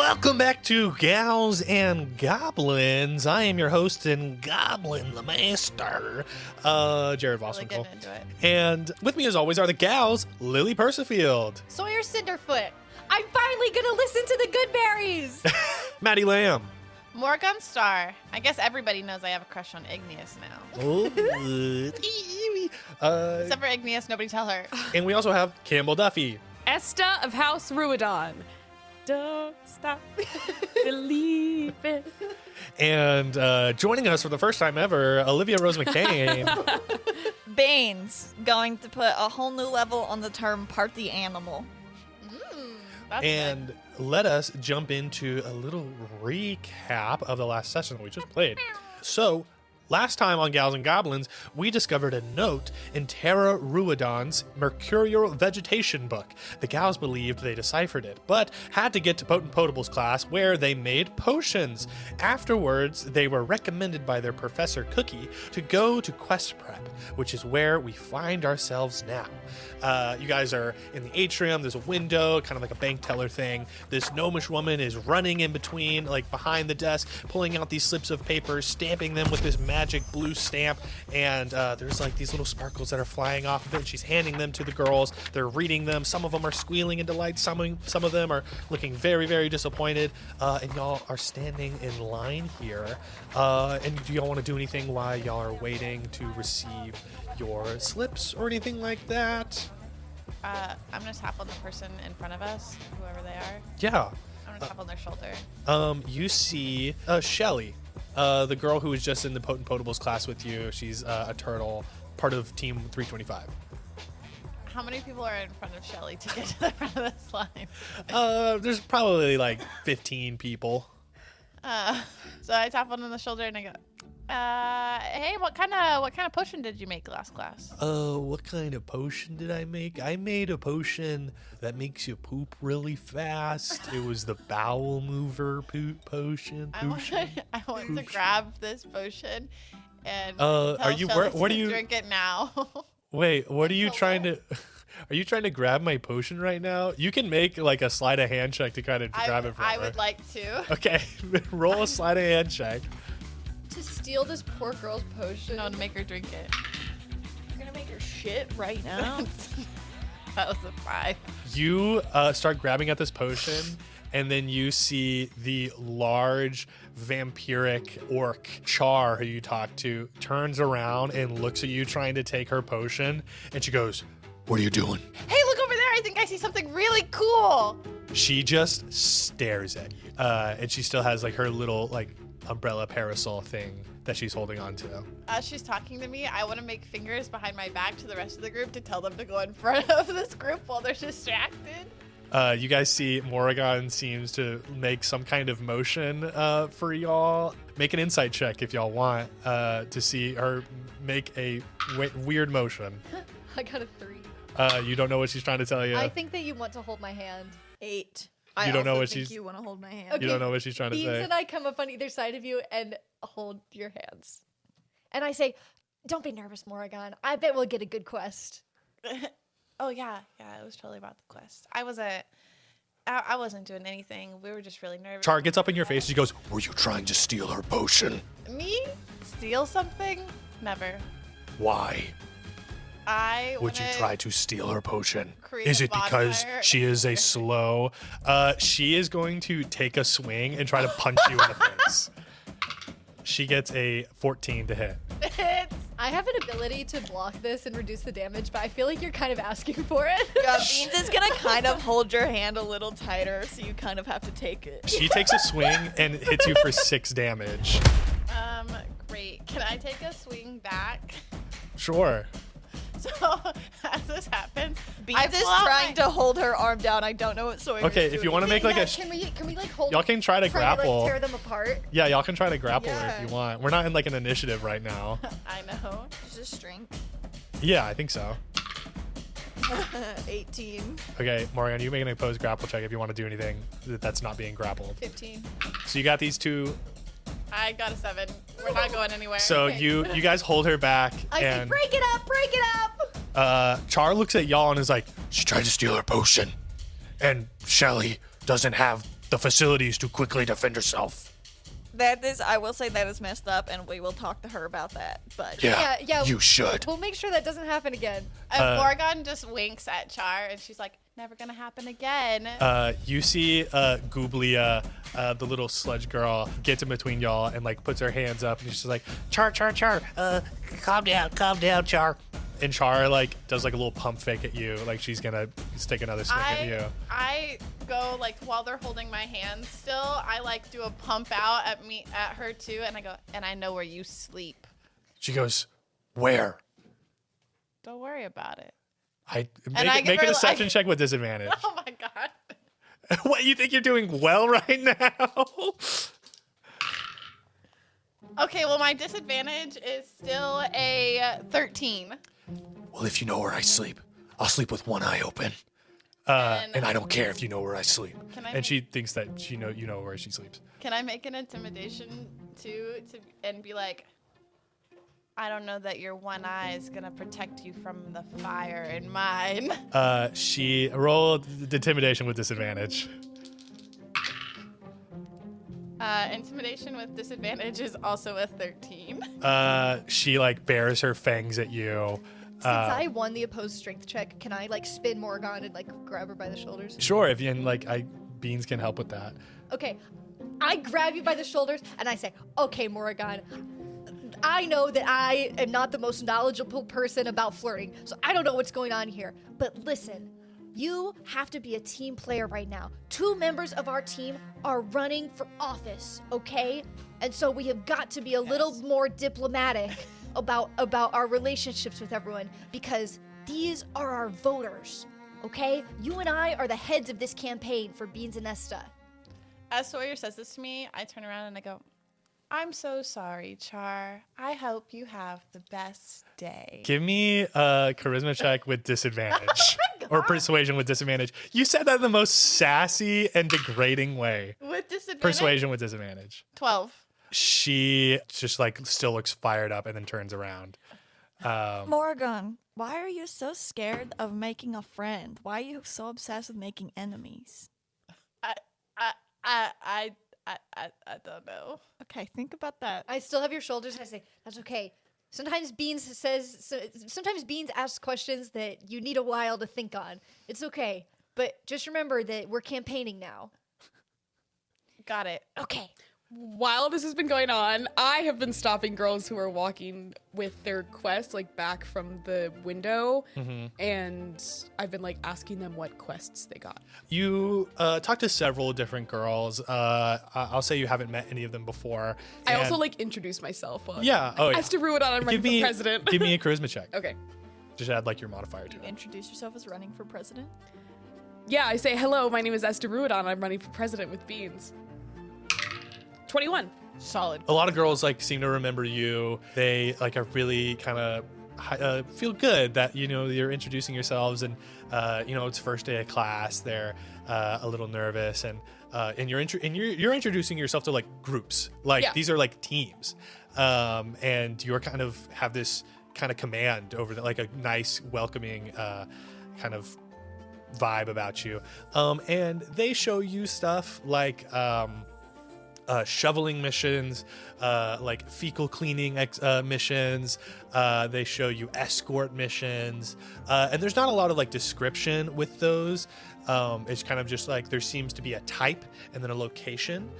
Welcome back to Gals and Goblins. I am your host and Goblin the Master, Jared Vossenkohl. Really getting into it. And with me as always are the gals, Lily Persifield, Sawyer Cinderfoot. I'm finally gonna listen to the good berries. Maddie Lamb. Morgan Star. I guess everybody knows I have a crush on Igneous now. Except for Igneous, nobody tell her. And we also have Campbell Duffy. Esta of House Ruidon. Don't stop believing. And joining us for the first time ever, Olivia Rose McCain. Baines going to put a whole new level on the term party animal. That's And let us jump into a little recap of the last session that we just played. So, last time on Gals and Goblins, we discovered a note in Terra Ruidon's Mercurial Vegetation book. The gals believed they deciphered it, but had to get to Potent Potable's class where they made potions. Afterwards, they were recommended by their Professor Cookie to go to Quest Prep, which is where we find ourselves now. You guys are in the atrium. There's a window, kind of like a bank teller thing. This gnomish woman is running in between, like behind the desk, pulling out these slips of paper, stamping them with this magic blue stamp, and there's like these little sparkles that are flying off of it. She's handing them to the girls. They're reading them. Some of them are squealing in delight. Some of them are looking very, very disappointed. And y'all are standing in line here. And do y'all want to do anything while y'all are waiting to receive your slips or anything like that? I'm gonna tap on the person in front of us, whoever they are. Yeah. I'm gonna tap on their shoulder. You see Shelly, the girl who was just in the Potent Potables class with you. She's a turtle, part of Team 325. How many people are in front of Shelly to get to the front of this line? There's probably like 15 people. So I tap on the shoulder and I go, hey, what kind of potion did you make last class? What kind of potion did I make? I made a potion that makes you poop really fast. It was the bowel mover poop potion. I want to grab this potion and are you? What are you? Drink it now. Wait, what are you trying to? Are you trying to grab my potion right now? You can make like a sleight of hand check to kind of grab it from her. I would like to. Okay, roll a sleight of hand check. To steal this poor girl's potion. No, to make her drink it. You're gonna make her shit right now. That was a 5. You start grabbing at this potion, and then you see the large vampiric orc Char, who you talked to, turns around and looks at you trying to take her potion, and she goes, "What are you doing?" Hey, look over there. I think I see something really cool. She just stares at you, and she still has like her little like umbrella parasol thing that she's holding on to. As she's talking to me, I want to make fingers behind my back to the rest of the group to tell them to go in front of this group while they're distracted. You guys see Morrigan seems to make some kind of motion for y'all. Make an insight check if y'all want to see her make a weird motion. I got a 3. You don't know what she's trying to tell you. I think that you want to hold my hand. 8. You don't know what think she's- you want to hold my hand. Okay. You don't know what she's trying to Beans say. and I come up on either side of you and hold your hands. And I say, don't be nervous, Morrigan. I bet we'll get a good quest. Oh yeah, it was totally about the quest. I wasn't doing anything. We were just really nervous. Char gets up in your face. She goes, "Were you trying to steal her potion?" Me? Steal something? Never. Why I would you wanna try to steal her potion? create Is a it because bonfire. she is a slow? She is going to take a swing and try to punch you in the face. She gets a 14 to hit. I have an ability to block this and reduce the damage, but I feel like you're kind of asking for it. Yeah, Beans is gonna kind of hold your hand a little tighter, so you kind of have to take it. She takes a swing and hits you for 6 damage. Great. Can I take a swing back? Sure. So as this happens, Beans is pull out trying my- to hold her arm down. I don't know what Sawyer Okay, is if you doing. want to make like Yeah, a, can we like hold? y'all can try to try grapple. To, like, tear them apart. Yeah, y'all can try to grapple her Yeah. if you want. We're not in like an initiative right now. I know. Just strength. Yeah, I think so. 18. Okay, Morgan, you make an opposed grapple check if you want to do anything that's not being grappled. 15. So you got these two. I got a 7. We're not going anywhere. So Okay. you guys hold her back, I say, and break it up, break it up. Char looks at y'all and is like, "She tried to steal her potion, and Shelly doesn't have the facilities to quickly defend herself. I will say that is messed up, and we will talk to her about that. But Yeah, you should. We'll make sure that doesn't happen again. And Morgan just winks at Char, and she's like, never gonna happen again. You see Gooblia, the little sludge girl, gets in between y'all and like puts her hands up, and she's like, Char, calm down, Char. And Char like does like a little pump fake at you, like she's gonna stick another swing at you. I go like while they're holding my hand still, I like do a pump out at her too, and I go, and I know where you sleep. She goes, where? Don't worry about it. Make a deception check with disadvantage. Oh my god. What, you think you're doing well right now? Okay, well my disadvantage is still a 13. Well, if you know where I sleep, I'll sleep with one eye open. And I don't care if you know where I sleep. And she thinks that you know where she sleeps. Can I make an intimidation too, and be like, I don't know that your one eye is gonna protect you from the fire in mine. She rolled the intimidation with disadvantage. Intimidation with disadvantage is also a 13. She like bares her fangs at you. Since I won the opposed strength check, can I like spin Morgan and like grab her by the shoulders? Sure, if you and Beans can help with that. Okay, I grab you by the shoulders and I say, okay, Morgan, I know that I am not the most knowledgeable person about flirting, so I don't know what's going on here. But listen, you have to be a team player right now. 2 members of our team are running for office, okay? And so we have got to be a little more diplomatic about our relationships with everyone, because these are our voters, okay? You and I are the heads of this campaign for Beans and Esta. As Sawyer says this to me, I turn around and I go, I'm so sorry, Char. I hope you have the best day. Give me a charisma check with disadvantage. Or persuasion with disadvantage. You said that in the most sassy and degrading way. With disadvantage? Persuasion with disadvantage. 12. She just like still looks fired up and then turns around. Morgan, why are you so scared of making a friend? Why are you so obsessed with making enemies? I don't know. Okay, think about that. I still have your shoulders, and I say, that's okay. Sometimes Beans asks questions that you need a while to think on. It's okay. But just remember that we're campaigning now. Got it. Okay. While this has been going on, I have been stopping girls who are walking with their quest, like back from the window, and I've been like asking them what quests they got. You talked to several different girls. I'll say you haven't met any of them before. I also like introduce myself. Yeah. Oh, yeah. Esther Ruidon, I'm running for president. Give me a charisma check. Okay. Just add like your modifier to You it. introduce yourself as running for president? Yeah, I say, hello, my name is Esther Ruidon. I'm running for president with Beans. 21. Solid. A lot of girls like seem to remember you. They like are really kind of feel good that you're introducing yourselves, and it's first day of class. They're a little nervous, and you're introducing yourself to like groups. Like these are like teams, and you're kind of have this kind of command over like a nice, welcoming kind of vibe about you. And they show you stuff like shoveling missions, like fecal cleaning missions. They show you escort missions, and there's not a lot of like description with those. It's kind of just like there seems to be a type and then a location.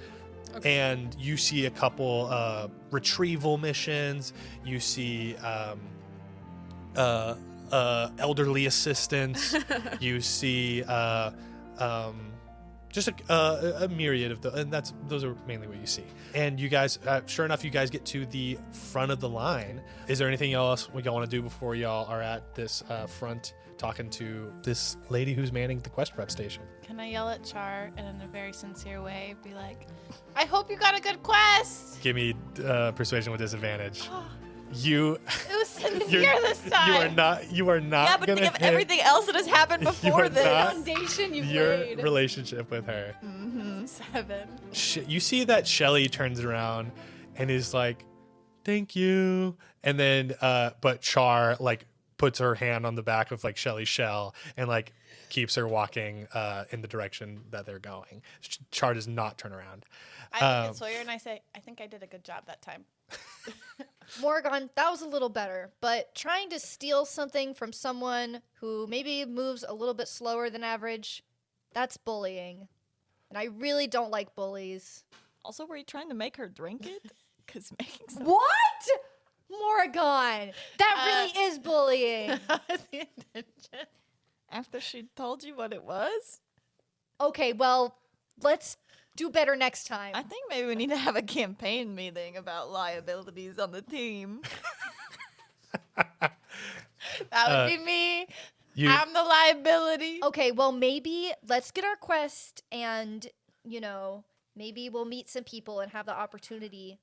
Okay. And you see a couple retrieval missions. You see elderly assistance. You see just a myriad of and those are mainly what you see. And you guys, sure enough, you guys get to the front of the line. Is there anything else y'all want to do before y'all are at this front talking to this lady who's manning the quest prep station? Can I yell at Char and in a very sincere way be like, I hope you got a good quest? Give me persuasion with disadvantage. It was sincere this time. You are not. Yeah, but think of everything else that has happened before this. Foundation you've your laid. relationship with her. 7. You see that Shelly turns around and is like, "Thank you," and then but Char like puts her hand on the back of like Shelly's shell and like keeps her walking in the direction that they're going. Char does not turn around. I look at Sawyer and I say, I think I did a good job that time. Morgan, that was a little better, but trying to steal something from someone who maybe moves a little bit slower than average, that's bullying. And I really don't like bullies. Also, were you trying to make her drink it? Because making some... What? Morgan, that really is bullying. That was the intention. After she told you what it was? Okay, well, let's do better next time. I think maybe we need to have a campaign meeting about liabilities on the team. That would be me. I'm the liability. Okay, well, maybe let's get our quest and, maybe we'll meet some people and have the opportunity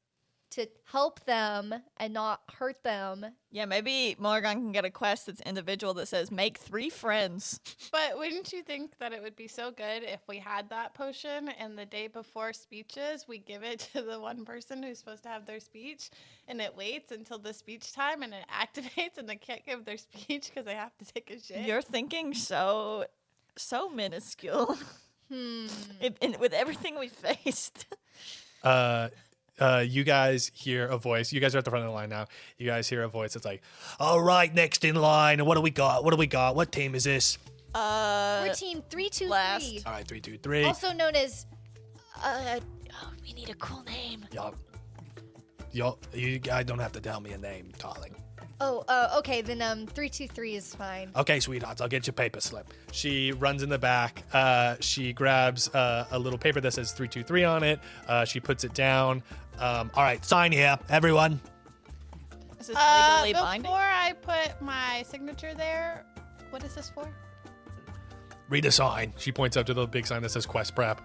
to help them and not hurt them. Yeah, maybe Morgan can get a quest that's individual that says, make 3 friends. But wouldn't you think that it would be so good if we had that potion and the day before speeches, we give it to the one person who's supposed to have their speech and it waits until the speech time and it activates and they can't give their speech because they have to take a shit? You're thinking so minuscule. With everything we faced. You guys hear a voice. You guys are at the front of the line now. You guys hear a voice that's like, all right, next in line. What do we got? What team is this? We're team 323. last. All right, 3, 2, 3. Also known as, we need a cool name. You guys don't have to tell me a name, darling. Okay, then 323 is fine. Okay, sweethearts, I'll get your paper slip. She runs in the back. She grabs a little paper that says 323 on it. She puts it down. All right, sign here, everyone. Is this legally binding? Before I put my signature there, what is this for? Read a sign. She points up to the big sign that says quest prep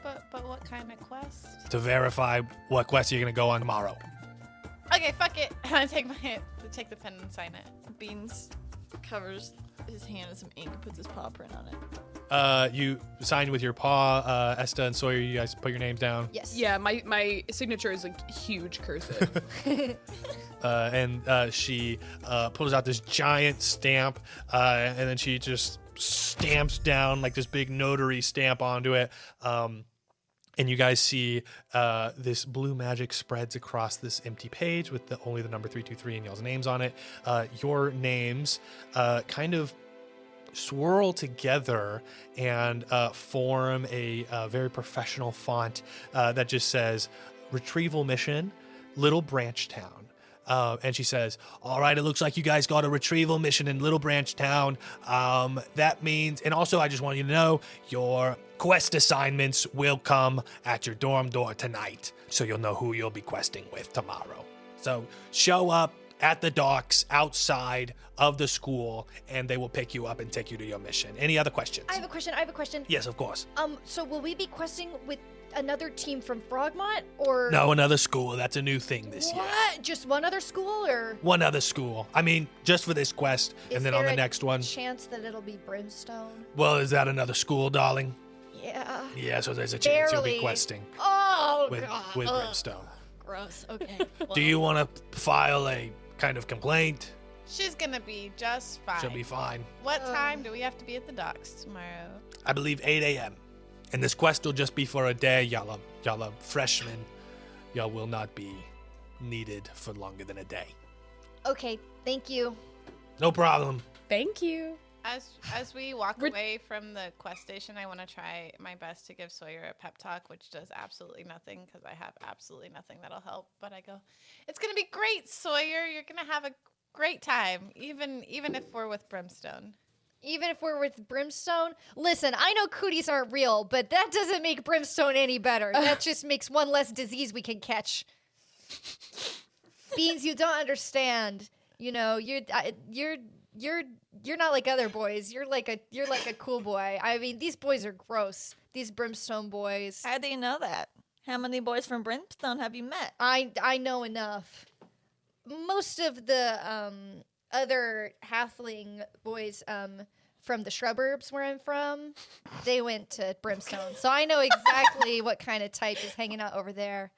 But what kind of quest? to verify what quest you're going to go on tomorrow. Okay, fuck it. I take the pen and sign it. Beans covers his hand with some ink and puts his paw print on it. You sign with your paw. Esta and Sawyer, you guys put your names down. Yes. Yeah, my signature is like huge cursive. And she pulls out this giant stamp, and then she just stamps down like this big notary stamp onto it. And you guys see this blue magic spreads across this empty page with only the number 323 and y'all's names on it. Your names kind of swirl together and form a very professional font that just says Retrieval Mission, Little Branch Town. And she says, all right, it looks like you guys got a retrieval mission in Little Branch Town. That means, and also I just want you to know, your quest assignments will come at your dorm door tonight. So you'll know who you'll be questing with tomorrow. So show up at the docks outside of the school and they will pick you up and take you to your mission. Any other questions? I have a question. Yes, of course. So will we be questing with another team from Frogmont or No, another school. That's a new thing this year. what? Just one other school or One other school. I mean, just for this quest, is and then on there the a next one. chance that it'll be Brimstone? Well, is that another school, darling? Yeah. Yeah, so there's a chance you'll be Barely. questing Oh with god. Brimstone. Gross. Okay. Do you want to file a kind of complaint? She's gonna be just fine. She'll be fine. What time do we have to be at the docks tomorrow? I believe 8 a.m. And this quest will just be for a day. Y'all are freshmen. Y'all will not be needed for longer than a day. Okay. Thank you. No problem. Thank you. As we walk away from the quest station, I want to try my best to give Sawyer a pep talk, which does absolutely nothing because I have absolutely nothing that'll help. But I go, it's gonna be great, Sawyer. You're gonna have a great time, even if we're with Brimstone. Even if we're with Brimstone, listen, I know cooties aren't real, but that doesn't make Brimstone any better. That just makes one less disease we can catch. Beans, you don't understand. You know, you're not like other boys. You're like a cool boy. I mean, these boys are gross. These Brimstone boys. How do you know that? How many boys from Brimstone have you met? I know enough. Most of the other halfling boys from the suburbs where I'm from, they went to Brimstone. So I know exactly what kind of type is hanging out over there.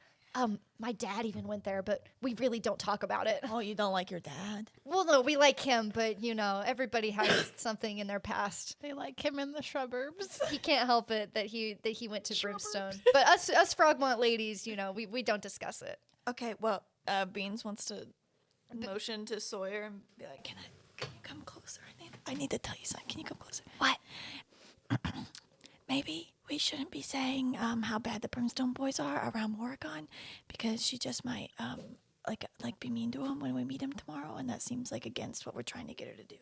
My dad even went there, but we really don't talk about it. Oh, you don't like your dad? Well, no, we like him, but everybody has something in their past. They like him in the suburbs. He can't help it that he went to Brimstone. But us Frogmont ladies, we don't discuss it. Okay, well, Beans wants to motion to Sawyer and be like, can you come closer? I need to tell you something. Can you come closer? What? Maybe we shouldn't be saying how bad the Brimstone boys are around Morrigan, because she just might like be mean to him when we meet him tomorrow, and that seems like against what we're trying to get her to do.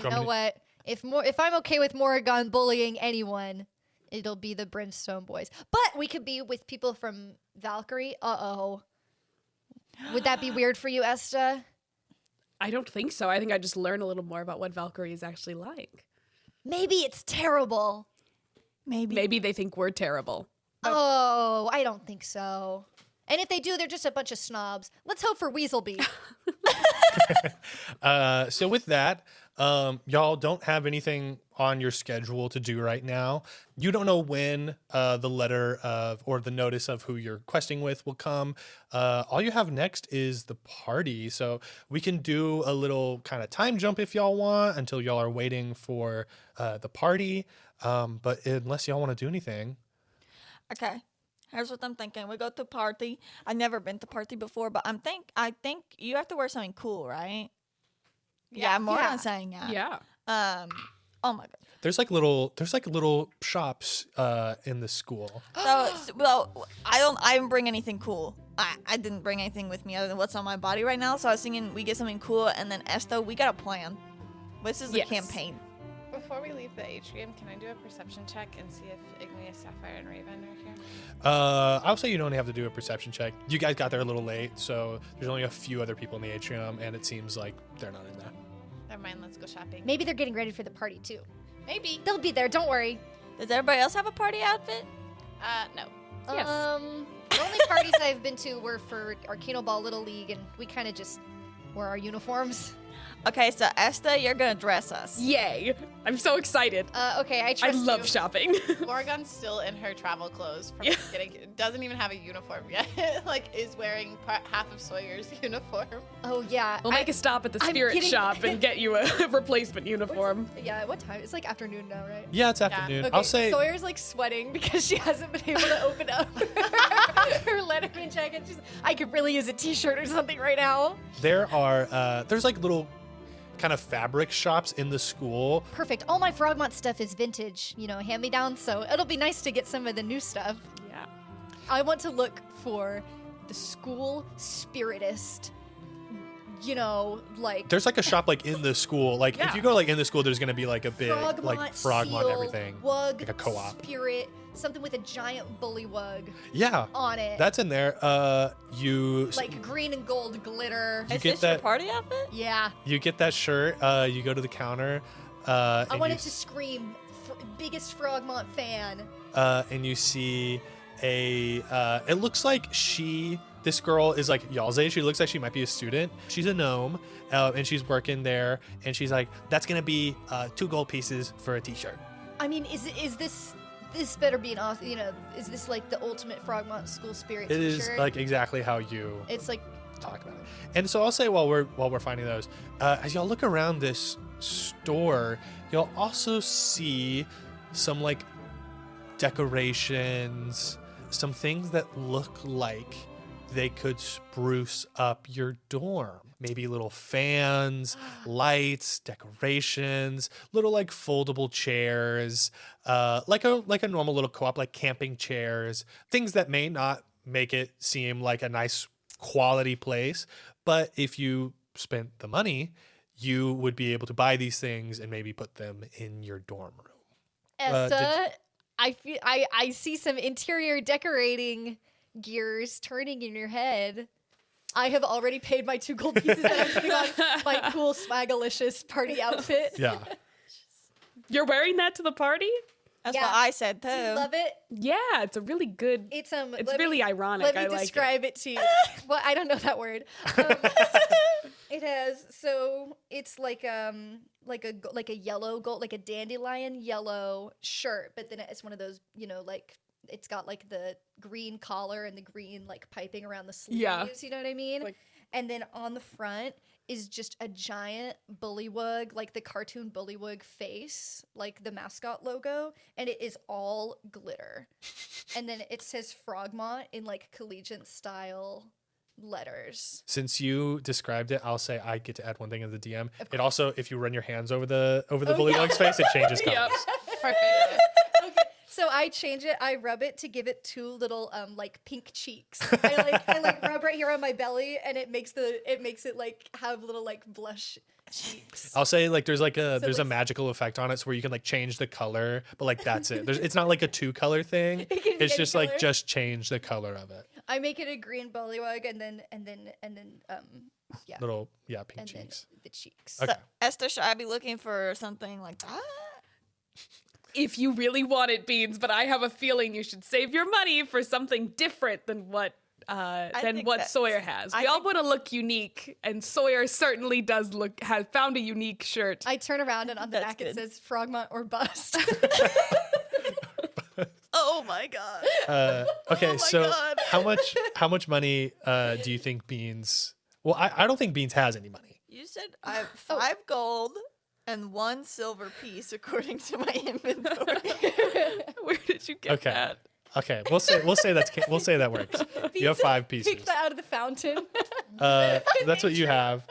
You know what? If I'm okay with Morrigan bullying anyone, it'll be the Brimstone boys. But we could be with people from Valkyrie. Uh-oh. Would that be weird for you, Esta? I don't think so. I think I just learn a little more about what Valkyrie is actually like. Maybe it's terrible. Maybe they think we're terrible. Oh, I don't think so. And if they do, they're just a bunch of snobs. Let's hope for Weaselby. So with that, y'all don't have anything on your schedule to do right now. You don't know when the letter or the notice of who you're questing with will come. All you have next is the party. So we can do a little kind of time jump if y'all want until y'all are waiting for the party. But unless y'all want to do anything. Okay. Here's what I'm thinking. We go to party. I've never been to party before, but I think you have to wear something cool, right? Yeah, Morgan's saying that. Yeah. Oh my god. There's like little shops in the school. Well, I didn't bring anything cool. I didn't bring anything with me other than what's on my body right now. So I was thinking we get something cool, and then Esta, we got a plan. This is a campaign. Before we leave the atrium, can I do a perception check and see if Igneous, Sapphire, and Raven are here? I'll say you don't have to do a perception check. You guys got there a little late, so there's only a few other people in the atrium, and it seems like they're not in there. Never mind, let's go shopping. Maybe they're getting ready for the party, too. Maybe. They'll be there, don't worry. Does everybody else have a party outfit? No. Yes. The only parties I've been to were for Arcano Ball Little League, and we kind of just wore our uniforms. Okay, so Esta, you're gonna dress us. Yay. I'm so excited. Okay, I I trust love you. shopping. Morgan's still in her travel clothes from doesn't even have a uniform yet. Is wearing half of Sawyer's uniform. Oh, yeah. We'll make a stop at the I'm spirit kidding. shop and get you a replacement uniform. Yeah, what time? It's like afternoon now, right? Yeah, it's afternoon. Okay, I'll say Sawyer's like sweating because she hasn't been able to open up her Letterman jacket. I could really use a t-shirt or something right now. there's like little kind of fabric shops in the school. Perfect. All my Frogmont stuff is vintage, hand-me-down, so it'll be nice to get some of the new stuff. Yeah. I want to look for the school spiritist, There's like a shop like in the school. Like if you go like in the school, there's gonna be like a big like Frogmont seal, everything. Wug, like a co-op. Spirit, something with a giant bullywug Yeah. on it. That's in there. like green and gold glitter. You Is get this your that- party outfit? Yeah. You get that shirt. You go to the counter. I and wanted you to scream, biggest Frogmont fan. and you see it looks like this girl is like y'all's age. She looks like she might be a student. She's a gnome, and she's working there, and she's like, that's gonna be 2 gold pieces for a t-shirt. I mean, is this better be an awesome, is this like the ultimate Frogmont school spirit It t-shirt? is like exactly how you It's like, talk about it. And so I'll say while we're finding those, as y'all look around this store, you'll also see some like decorations, some things that look like they could spruce up your dorm. Maybe little fans, lights, decorations, little like foldable chairs, like a normal little co-op, like camping chairs, things that may not make it seem like a nice quality place, but if you spent the money, you would be able to buy these things and maybe put them in your dorm room. Esta, I see some interior decorating gears turning in your head. I have already paid my 2 gold pieces and I'm putting on my cool Swagalicious party outfit. Yeah. You're wearing that to the party? That's Yeah. what I said too. Do you love it? Yeah, it's a really good. It's really ironic. Let me I like describe it to you. Well, I don't know that word. It has it's like a yellow gold, like a dandelion yellow shirt, but then it's one of those like it's got like the green collar and the green like piping around the sleeves. Yeah. You know what I mean? Like- and then on the front is just a giant bullywug, like the cartoon bullywug face, like the mascot logo, and it is all glitter. And then it says Frogmont in like collegiate style letters. Since you described it, I'll say I get to add one thing as the DM. It also, if you run your hands over the bullywug's face, it changes colors. Yep. Perfect. So I change it. I rub it to give it two little like pink cheeks. I like rub right here on my belly, and it makes it like have little like blush cheeks. I'll say like there's a like- magical effect on it, so where you can like change the color, but like that's it. It's not like a 2-color thing. It can be It's any just like color. just change the color of it. I make it a green bullywug, and then yeah, Little pink and cheeks. then the cheeks. Okay. Esther, should I be looking for something like that? If you really want it, Beans, but I have a feeling you should save your money for something different than what think that's- Sawyer has. We all want to look unique, and Sawyer certainly has found a unique shirt. I turn around, and on the That's back it good. says Frogmont or bust. Oh my god. Okay, Oh my so God. how much money do you think Beans? Well, I don't think Beans has any money. You said I have 5 gold and 1 silver piece according to my inventory. Where did you get Okay. that? Okay, we'll say that works. You have 5 pieces. Pick that out of the fountain. That's what you have.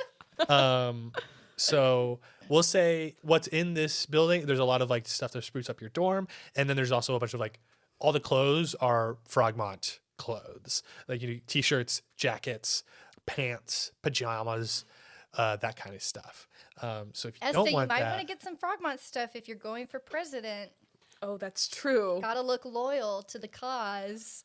So we'll say what's in this building. There's a lot of like stuff to spruce up your dorm, and then there's also a bunch of like all the clothes are Frogmont clothes, like t-shirts, jackets, pants, pajamas, that kind of stuff. So if you Esta, don't you want might that, want to get some Frogmont stuff if you're going for president. Oh, that's true. Gotta look loyal to the cause.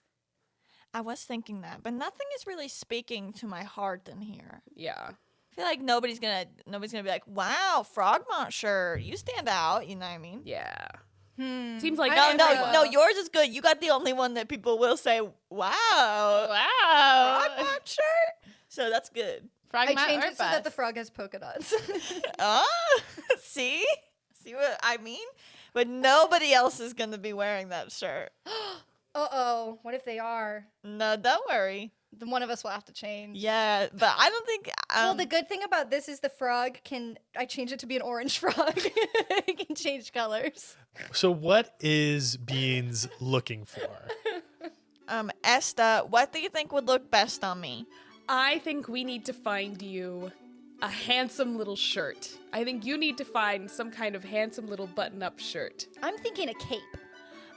I was thinking that, but nothing is really speaking to my heart in here. Yeah. I feel like nobody's gonna be like, wow, Frogmont shirt, you stand out. You know what I mean? Yeah. Seems like No, yours is good. You got the only one that people will say, wow, Frogmont shirt. So that's good. Frogmont I change or it so that the bust? frog has polka dots. See what I mean? But nobody else is gonna be wearing that shirt. Uh-oh. What if they are? No, don't worry. Then one of us will have to change. Yeah, but I don't think. Well, the good thing about this is the frog I change it to be an orange frog. It can change colors. so what is Beans looking for? Esta, what do you think would look best on me? I think we need to find you a handsome little shirt. I think you need to find some kind of handsome little button-up shirt. I'm thinking a cape.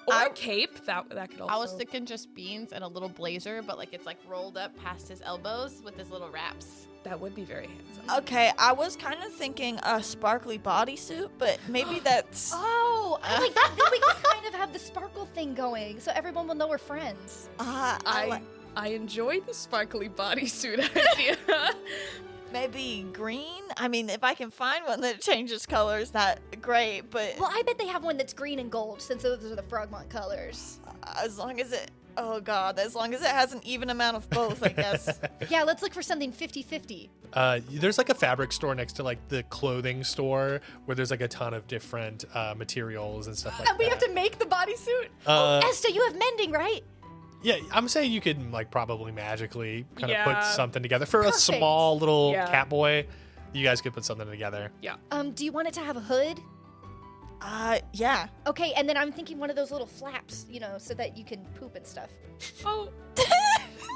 Or a cape. That could also. I was thinking just Beans and a little blazer, but like it's like rolled up past his elbows with his little wraps. That would be very handsome. Okay, I was kind of thinking a sparkly bodysuit, but maybe that's. Oh, I like that. Then we can kind of have the sparkle thing going, so everyone will know we're friends. I enjoy the sparkly bodysuit idea. Maybe green. I mean, if I can find one that changes colors, that great. But Well, I bet they have one that's green and gold, since those are the Frogmont colors. as long as it has an even amount of both, I guess. Yeah, let's look for something 50-50. There's like a fabric store next to like the clothing store where there's like a ton of different materials and stuff like And we that. have to make the bodysuit? Uh, Esta, you have mending, right? Yeah, I'm saying you could like probably magically kind of put Yeah. something together for Perfect. a small little Yeah. cat boy. You guys could put something together. Yeah. Do you want it to have a hood? Yeah. Okay, and then I'm thinking one of those little flaps, so that you can poop and stuff. Oh,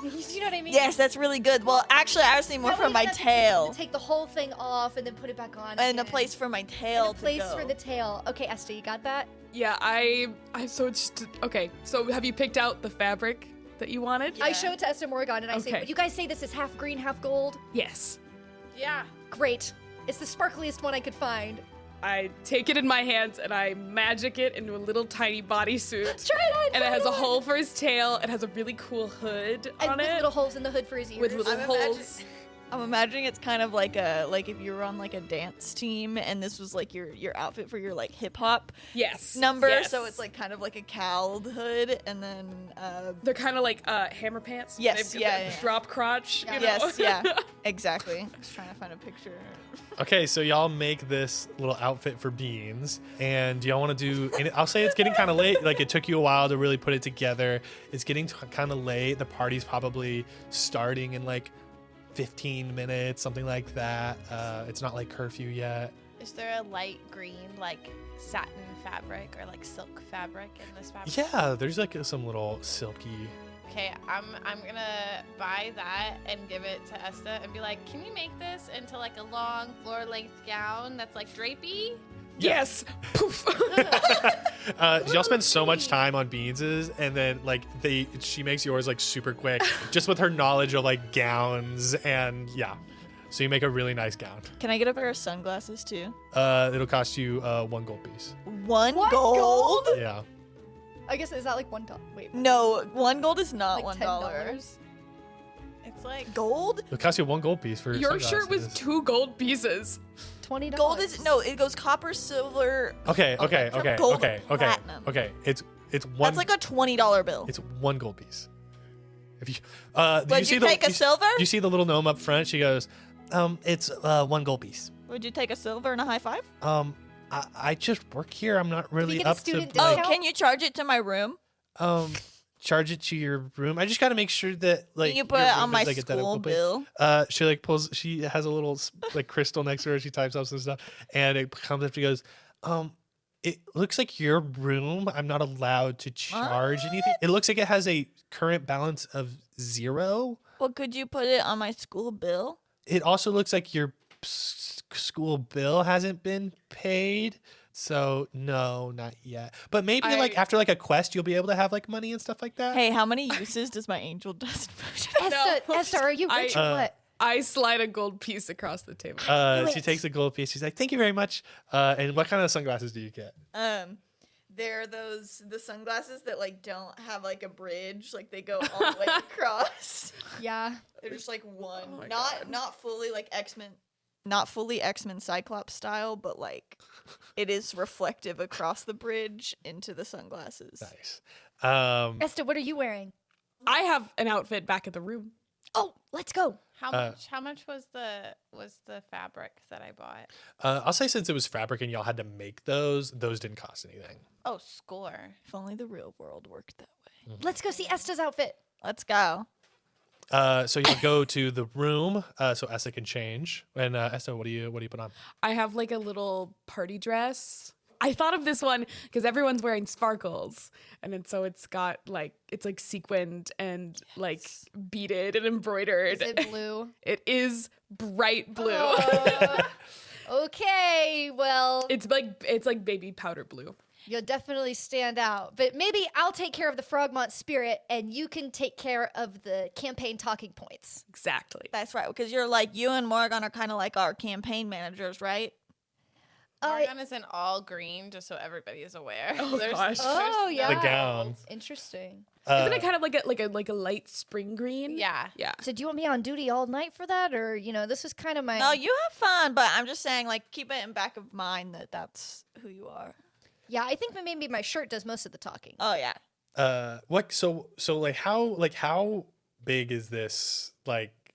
You know what I mean? Yes, that's really good. Well, actually, I was thinking more That way for you my don't have to tail. Take the whole thing off and then put it back on. And a again. place for my And tail a place to go. for the tail. Okay, Esta, you got that? yeah. So it's just okay. So have you picked out the fabric that you wanted? Yeah. I show it to Esta Morgan and I say, Okay. "Would you guys say this is half green, half gold?" Yes. Yeah. Great. It's the sparkliest one I could find. I take it in my hands and I magic it into a little tiny bodysuit. Try it on. And try it has a on. hole for his tail. It has a really cool hood And on with it. little holes in the hood for his ears. with little I'm holes. I'm imagining it's kind of like if you were on like a dance team and this was like your outfit for your like hip hop Yes. number. Yes. So it's like kind of like a cowled hood, and then They're kind of like hammer pants. Yes, They've- yeah. Drop crotch. You know? yes, yeah, exactly. I was trying to find a picture. Okay, so y'all make this little outfit for Beans, and y'all want to do. And I'll say it's getting kind of late. Like it took you a while to really put it together. It's getting kind of late. The party's probably starting in like 15 minutes, something like that. It's not like curfew yet. Is there a light green, like satin fabric or like silk fabric in this fabric? Yeah, there's like some little silky. Okay, I'm gonna buy that and give it to Esta and be like, can you make this into like a long floor length gown that's like drapey? Yes. Poof. Y'all spend so much time on Beans's, and then like she makes yours like super quick, just with her knowledge of like gowns, and yeah. So you make a really nice gown. Can I get a pair of sunglasses too? It'll cost you 1 gold piece. One What gold? Yeah. I guess, is that like $1? Wait, No, 1 gold is not like $1. $10? It's like Gold? It'll cost you 1 gold piece for Your shirt was sunglasses. 2 gold pieces. $20. Gold is no. It goes copper, silver. Okay. Gold, platinum. Okay. It's one. That's like a $20 bill. It's 1 gold piece. If you Would you take a silver? You see the little gnome up front? She goes, it's 1 gold piece. Would you take a silver and a high five? I just work here. I'm not really get a up to student Oh, discount? can you charge it to my room? charge it to your room. I just got to make sure that like Can you put your it room on my is, like, identical school place. bill? She like pulls. She has a little like crystal next to her. She types up some stuff, and it comes up. She goes, it looks like your room. I'm not allowed to charge anything. It looks like it has a current balance of 0. Well, could you put it on my school bill? It also looks like your school bill hasn't been paid. So no, not yet. But maybe like after like a quest, you'll be able to have like money and stuff like that. Hey, how many uses does my angel dust potion? Esther, are you rich or what? I slide a gold piece across the table. She takes a gold piece. She's like, "Thank you very much." And what kind of sunglasses do you get? They're the sunglasses that like don't have like a bridge, like they go all the way across. Yeah. They're just like one, not fully like X-Men, not fully X-Men Cyclops style, but like it is reflective across the bridge into the sunglasses. Nice. Esther, what are you wearing? I have an outfit back at the room. Oh, let's go. How much was the fabric that I bought? I'll say since it was fabric and y'all had to make those didn't cost anything. Oh, score. If only the real world worked that way. Let's go see Esther's outfit. Let's go. So you go to the room so Esta can change. And Esta, what do you put on? I have like a little party dress. I thought of this one because everyone's wearing sparkles, and then so it's got like it's like sequined and like beaded and embroidered. Is it blue? It is bright blue. Okay, well, It's like baby powder blue. you'll definitely stand out. But maybe I'll take care of the Frogmont spirit, and you can take care of the campaign talking points. Exactly. That's right, because you and Morgan are kind of like our campaign managers, right? Morgan is in all green, just so everybody is aware. Oh, gosh. Oh, there's yeah. The gown. Interesting. Isn't it kind of like a light spring green? Yeah. Yeah. So do you want me on duty all night for that, or this was kind of my? No, you have fun, but I'm just saying, like, keep it in back of mind that that's who you are. Yeah, I think that maybe my shirt does most of the talking. Oh yeah. What so how big is this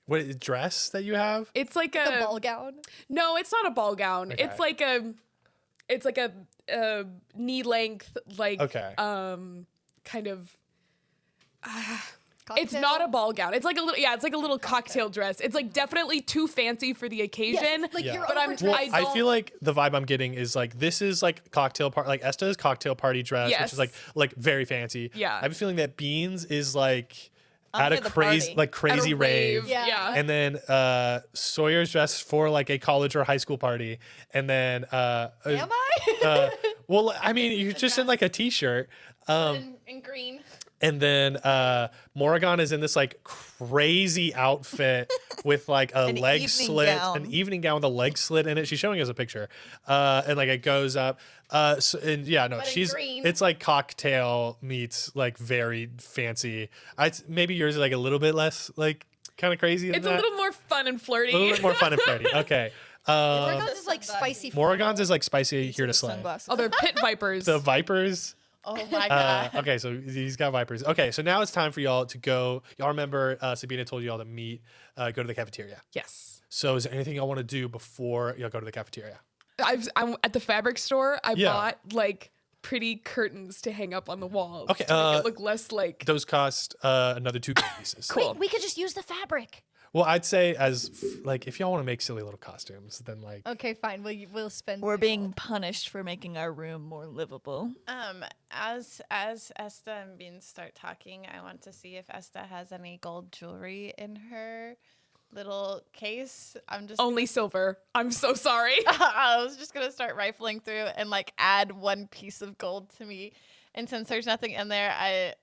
what dress that you have? It's like The a ball gown. No, it's not a ball gown. Okay. It's like a knee length Okay. kind of Cocktail? It's not a ball gown. It's like a little cocktail dress. It's like definitely too fancy for the occasion. Yes, like Yeah. you're But I'm- overdressed. I I don't- feel like the vibe I'm getting is like this is like cocktail part like Esta's cocktail party dress, which Yes. is like very fancy. Yeah. I have a feeling that Beans is like At at a the crazy party. crazy At a rave. Yeah. And then Sawyer's dressed for like a college or high school party. And then Am I? well, I mean, you're just in like a t-shirt. In green. And then Morrigan is in this like crazy outfit with like a An leg evening slit, gown. an evening gown with a leg slit in it. She's showing us a picture, and like it goes up. And yeah, no, But in she's green. it's like cocktail meets like very fancy. Maybe yours is like a little bit less like kind of crazy. It's a little more fun and flirty. A little bit more fun and flirty. Okay. Morrigan's is like spicy. Morrigan's is like spicy here to slay. Sunglasses. Oh, they're pit vipers. The vipers. Oh my god. Okay, so he's got vipers. Okay, so now it's time for y'all to go. Y'all remember Sabina told y'all to meet, go to the cafeteria. Yes. So is there anything y'all want to do before y'all go to the cafeteria? I'm at the fabric store. I Yeah. bought like pretty curtains to hang up on the walls. Okay, To make it look less like. Those cost another 2 gold pieces. Cool. We could just use the fabric. Well, I'd say like if y'all want to make silly little costumes, then like Okay, fine. We'll spend. We're being punished for making our room more livable. As Esta and Beans start talking, I want to see if Esta has any gold jewelry in her little case. I'm just Only silver. I'm so sorry. I was just gonna start rifling through and like add 1 piece of gold to me. And since there's nothing in there, I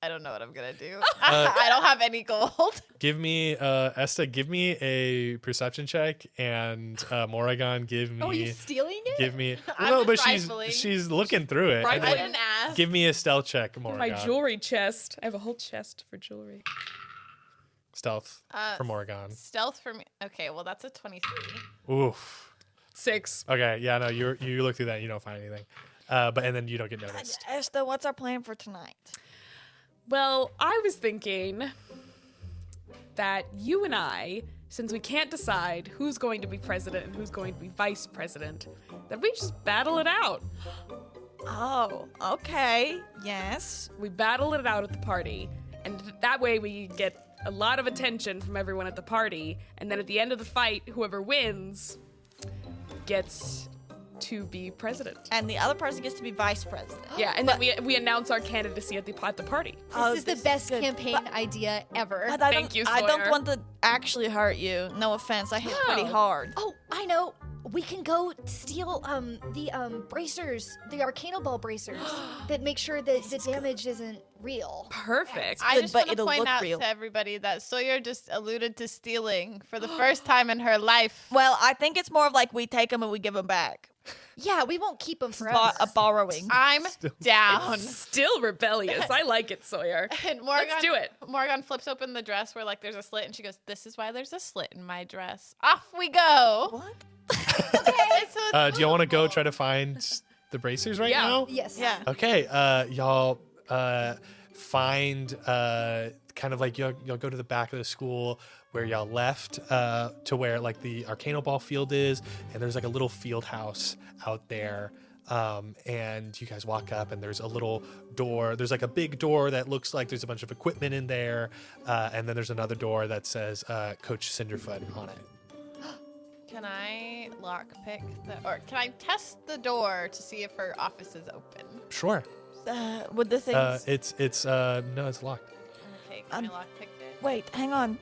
don't know what I'm gonna do. I don't have any gold. give me Esta, give me a perception check, and Morrigan, give me. Oh, you stealing it? Give me. I'm No, but just rifling. she's looking through it. Rifling. I didn't ask. Give me a stealth check, Morrigan. My jewelry chest. I have a whole chest for jewelry. Stealth for Morrigan. Stealth for me. Okay, well that's a 23. Oof. 6. Okay, yeah, no, you look through that, and you don't find anything, and then you don't get noticed. Esther, what's our plan for tonight? Well, I was thinking that you and I, since we can't decide who's going to be president and who's going to be vice president, that we just battle it out. Oh, okay. Yes. We battle it out at the party, and that way we get a lot of attention from everyone at the party, and then at the end of the fight, whoever wins gets to be president. And the other person gets to be vice president. Yeah, and then we announce our candidacy at the party. This is the best campaign idea ever. But I Thank don't, you, I don't Sawyer. want to actually hurt you. No offense. I hit pretty No. hard. Oh, I know. We can go steal the bracers, the Arcano Ball bracers, that make sure that the damage isn't real. Perfect. I good, just but want to it'll point look out real. to everybody that Sawyer just alluded to stealing for the first time in her life. Well, I think it's more of like we take them and we give them back. Yeah, we won't keep them forever. A borrowing. I'm down. Still rebellious. I like it, Sawyer. And Morgan, Let's do it. Morgan flips open the dress where like there's a slit, and she goes, "This is why there's a slit in my dress." Off we go. What? Do y'all want to go try to find the bracers right Yeah. now? Yes. Yeah. Okay, y'all find kind of like y'all go to the back of the school where y'all left to where like the Arcano Ball field is, and there's like a little field house out there. And you guys walk up, and there's a little door. There's like a big door that looks like there's a bunch of equipment in there, and then there's another door that says Coach Cinderfoot on it. Can I lockpick or can I test the door to see if her office is open? Sure. With the things. It's no, it's locked. Okay, can I lockpick it? Wait, hang on.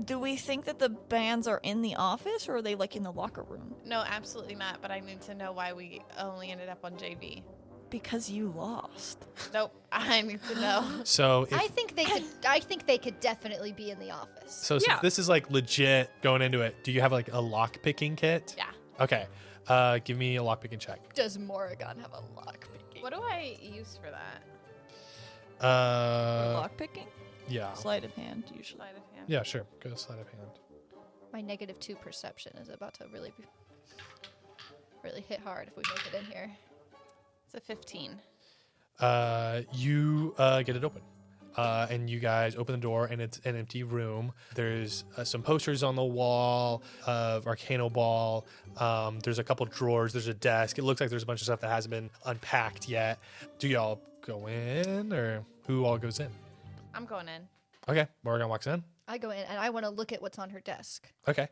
Do we think that the bands are in the office or are they like in the locker room? No, absolutely not. But I need to know why we only ended up on JV. Because you lost. Nope, I need to know. So if, I think they could definitely be in the office. so since Yeah. this is like legit going into it, do you have like a lock picking kit? Yeah. Okay. Give me a lock picking check. Does Morrigan have a lock picking? What do I use for that? Lock picking? Yeah. Sleight of hand, usually. Sleight of hand. Yeah, sure. Go sleight of hand. My -2 perception is about to really hit hard if we make it in here. It's a 15. You get it open. And you guys open the door, and it's an empty room. There's some posters on the wall of Arcano Ball. There's a couple drawers. There's a desk. It looks like there's a bunch of stuff that hasn't been unpacked yet. Do y'all go in, or who all goes in? I'm going in. Okay, Morgan walks in. I go in and I want to look at what's on her desk. Okay.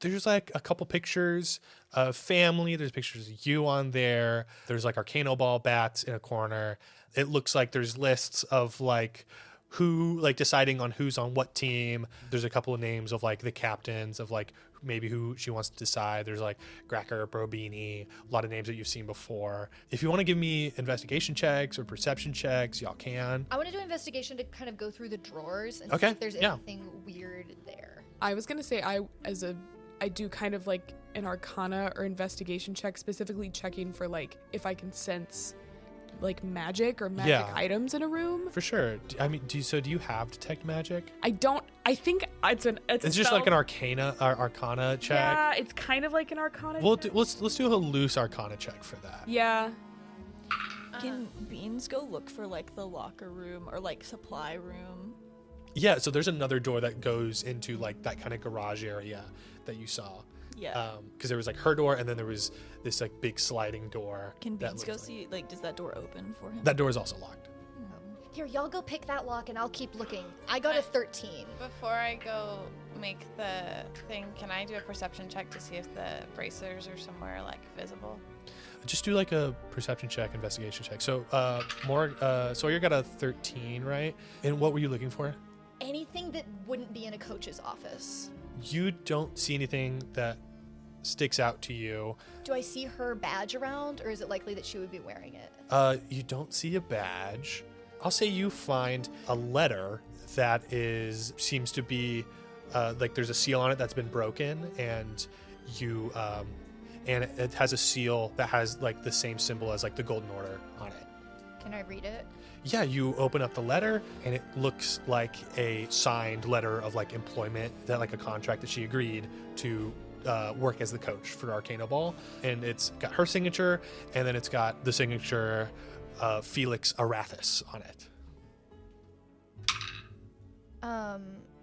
There's like a couple pictures of family. There's pictures of you on there. There's like Arcano Ball bats in a corner. It looks like there's lists of like who, like deciding on who's on what team. There's a couple of names of like the captains of like maybe who she wants to decide. There's like Gracker, Brobini, a lot of names that you've seen before. If you want to give me investigation checks or perception checks, y'all can. I want to do investigation to kind of go through the drawers and Okay, see if there's yeah. anything weird there. I was gonna say I do kind of like an Arcana or investigation check, specifically checking for like if I can sense like magic or magic Yeah. items in a room. For sure. Do you have detect magic? I I think it's It's just like an arcana check. Yeah, it's kind of like an arcana. Let's do a loose arcana check for that. Yeah. Can Beans go look for like the locker room or like supply room? Yeah, so there's another door that goes into like that kind of garage area that you saw. Yeah. Because there was like her door, and then there was this like big sliding door. Can that Beans looked go like- see, like, does that door open for him? That door is also locked. Here, y'all go pick that lock, and I'll keep looking. I got a 13. Before I go make the thing, can I do a perception check to see if the bracers are somewhere like visible? Just do like a perception check, investigation check. So, Sawyer got a 13, right? And what were you looking for? Anything that wouldn't be in a coach's office. You don't see anything that sticks out to you. Do I see her badge around, or is it likely that she would be wearing it? You don't see a badge. I'll say you find a letter that seems to be like there's a seal on it that's been broken, and it has a seal that has like the same symbol as like the Golden Order on it. Can I read it? Yeah, you open up the letter, and it looks like a signed letter of like employment, that like a contract that she agreed to work as the coach for Arcana Ball, and it's got her signature, and then it's got the signature Felix Arathis on it.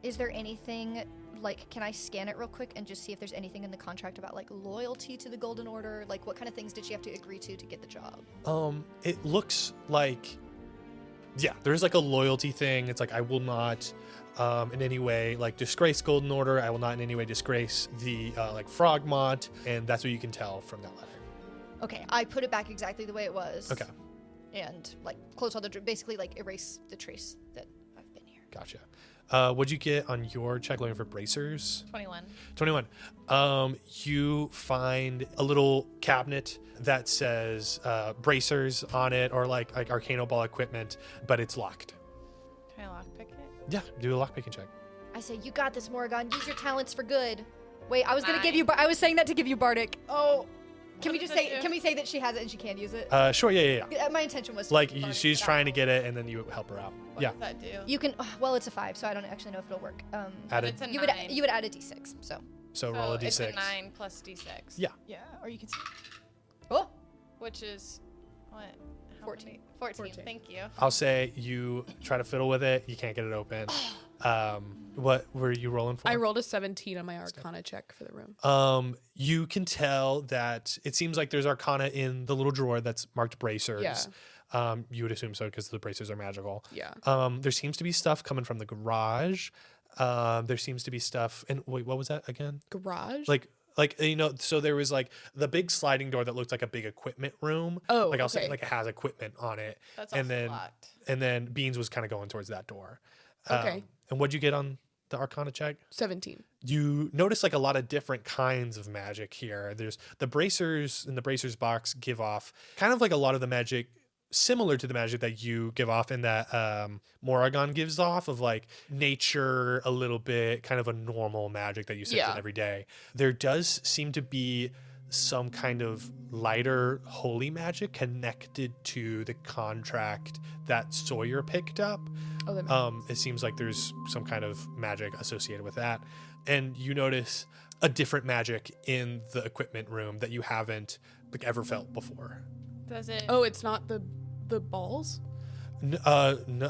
Is there anything, like, can I scan it real quick and just see if there's anything in the contract about, like, loyalty to the Golden Order? Like, what kind of things did she have to agree to get the job? It looks like, yeah, there's like a loyalty thing. It's like, I will not in any way like disgrace Golden Order. I will not in any way disgrace the like Frogmont, and that's what you can tell from that letter. Okay, I put it back exactly the way it was. Okay. And, like, close all the, basically, like, erase the trace that I've been here. Gotcha. What'd you get on your check looking for bracers? 21. You find a little cabinet that says bracers on it, or like Arcana Ball equipment, but it's locked. Can I lockpick it? Yeah, do a lockpicking check. I say, you got this, Morrigan. Use your talents for good. Wait, I was gonna 9. give you. I was saying that to give you Bardic. Oh, can we What just does say? that do? Can we say that she has it and she can use it? Sure, yeah. My intention was to Like give Bardic she's that. trying to get it, and then you help her out. What Yeah, does that do? You can. Well, it's a 5, so I don't actually know if it'll work. added. It's a You 9. would add a d6. So. So roll a d6. It's a 9 plus d6. Yeah. Yeah, or you can see. Oh. Which is what? How 14. many? 14. Thank you. I'll say you try to fiddle with it. You can't get it open. What were you rolling for? I rolled a 17 on my Arcana check for the room. You can tell that it seems like there's Arcana in the little drawer that's marked bracers. Yeah. You would assume so because the bracers are magical. Yeah. There seems to be stuff coming from the garage. There seems to be stuff. And wait, what was that again? Garage? Like so there was like the big sliding door that looked like a big equipment room. Oh, like I'll say okay. like it has equipment on it. That's and also then locked. and then Beans was kind of going towards that door. Okay. And what'd you get on the Arcana check? 17. You notice like a lot of different kinds of magic here. There's the bracers in the bracers box give off kind of like a lot of the magic similar to the magic that you give off and that Morrigan gives off of like nature a little bit, kind of a normal magic that you sense in every day. There does seem to be some kind of lighter holy magic connected to the contract that Sawyer picked up. Oh, that It seems like there's some kind of magic associated with that. And you notice a different magic in the equipment room that you haven't like ever felt before. Does it? Oh, it's not the balls? No,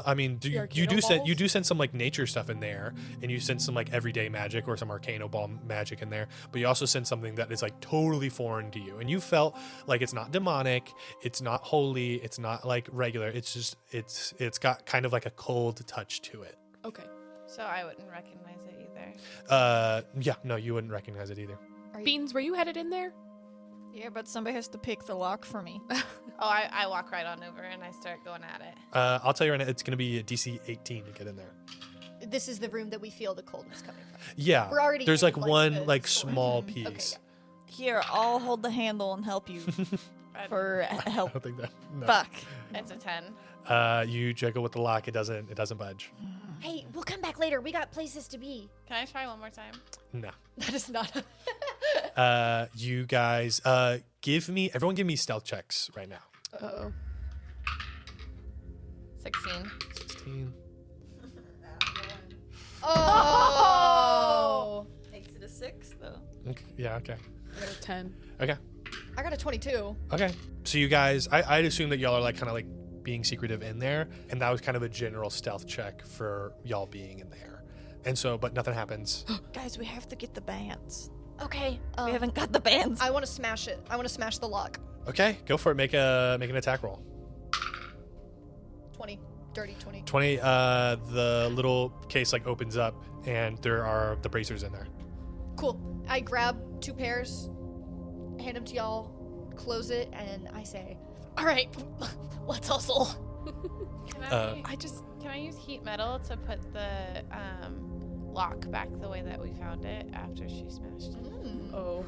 I mean, The you Arcana do send balls? you do send some like nature stuff in there, and you send some like everyday magic or some Arcana Ball magic in there. But you also send something that is like totally foreign to you, and you felt like it's not demonic, it's not holy, it's not like regular. It's just it's got kind of like a cold touch to it. Okay. So I wouldn't recognize it either. Yeah, no, you wouldn't recognize it either. Beans, were you headed in there? Yeah, but somebody has to pick the lock for me. Oh, I walk right on over and I start going at it. I'll tell you right now, it's going to be a DC 18 to get in there. This is the room that we feel the coldness coming from. Yeah, We're already there's in, like like, one the like store. small Okay, piece. Here, I'll hold the handle and help you for I help. don't think that. No. Fuck. It's a 10. You jiggle with the lock. It doesn't budge. Hey, we'll come back later. We got places to be. Can I try one more time? No. That is not. You guys, everyone give me stealth checks right now. Uh-oh. 16. 16. Oh! Yeah, okay. I got a 10. Okay. I got a 22. Okay. So you guys, I'd assume that y'all are like kind of like being secretive in there, and that was kind of a general stealth check for y'all being in there. And so, but nothing happens. Guys, we have to get the bands. Okay. We haven't got the bands. I want to smash it. I want to smash the lock. Okay, go for it. Make an attack roll. 20. Dirty 20. 20. The little case like opens up, and there are the bracers in there. Cool. I grab 2 pairs, hand them to y'all, close it, and I say, all right, let's hustle. Can I use heat metal to put the lock back the way that we found it after she smashed it? Oh.